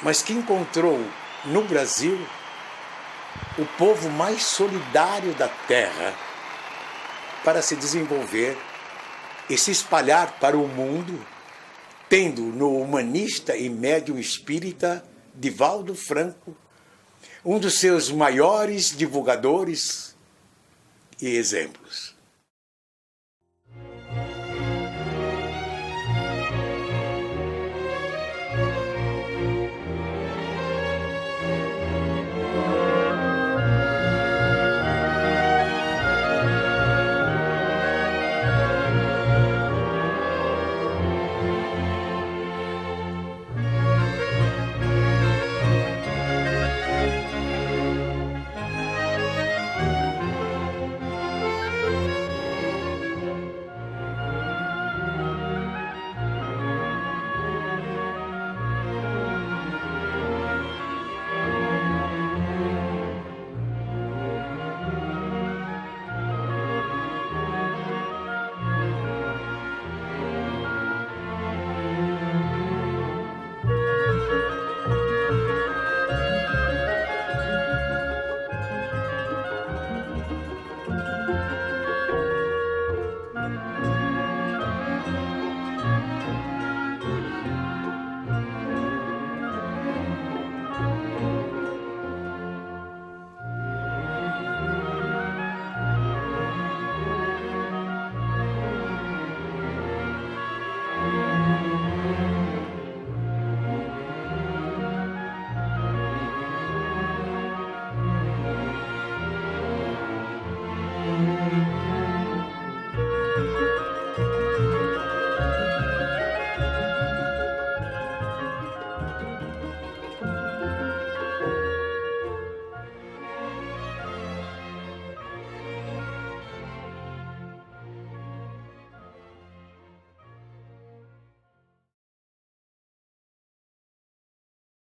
mas que encontrou no Brasil o povo mais solidário da Terra para se desenvolver e se espalhar para o mundo, tendo no humanista e médium espírita Divaldo Franco um dos seus maiores divulgadores e exemplos.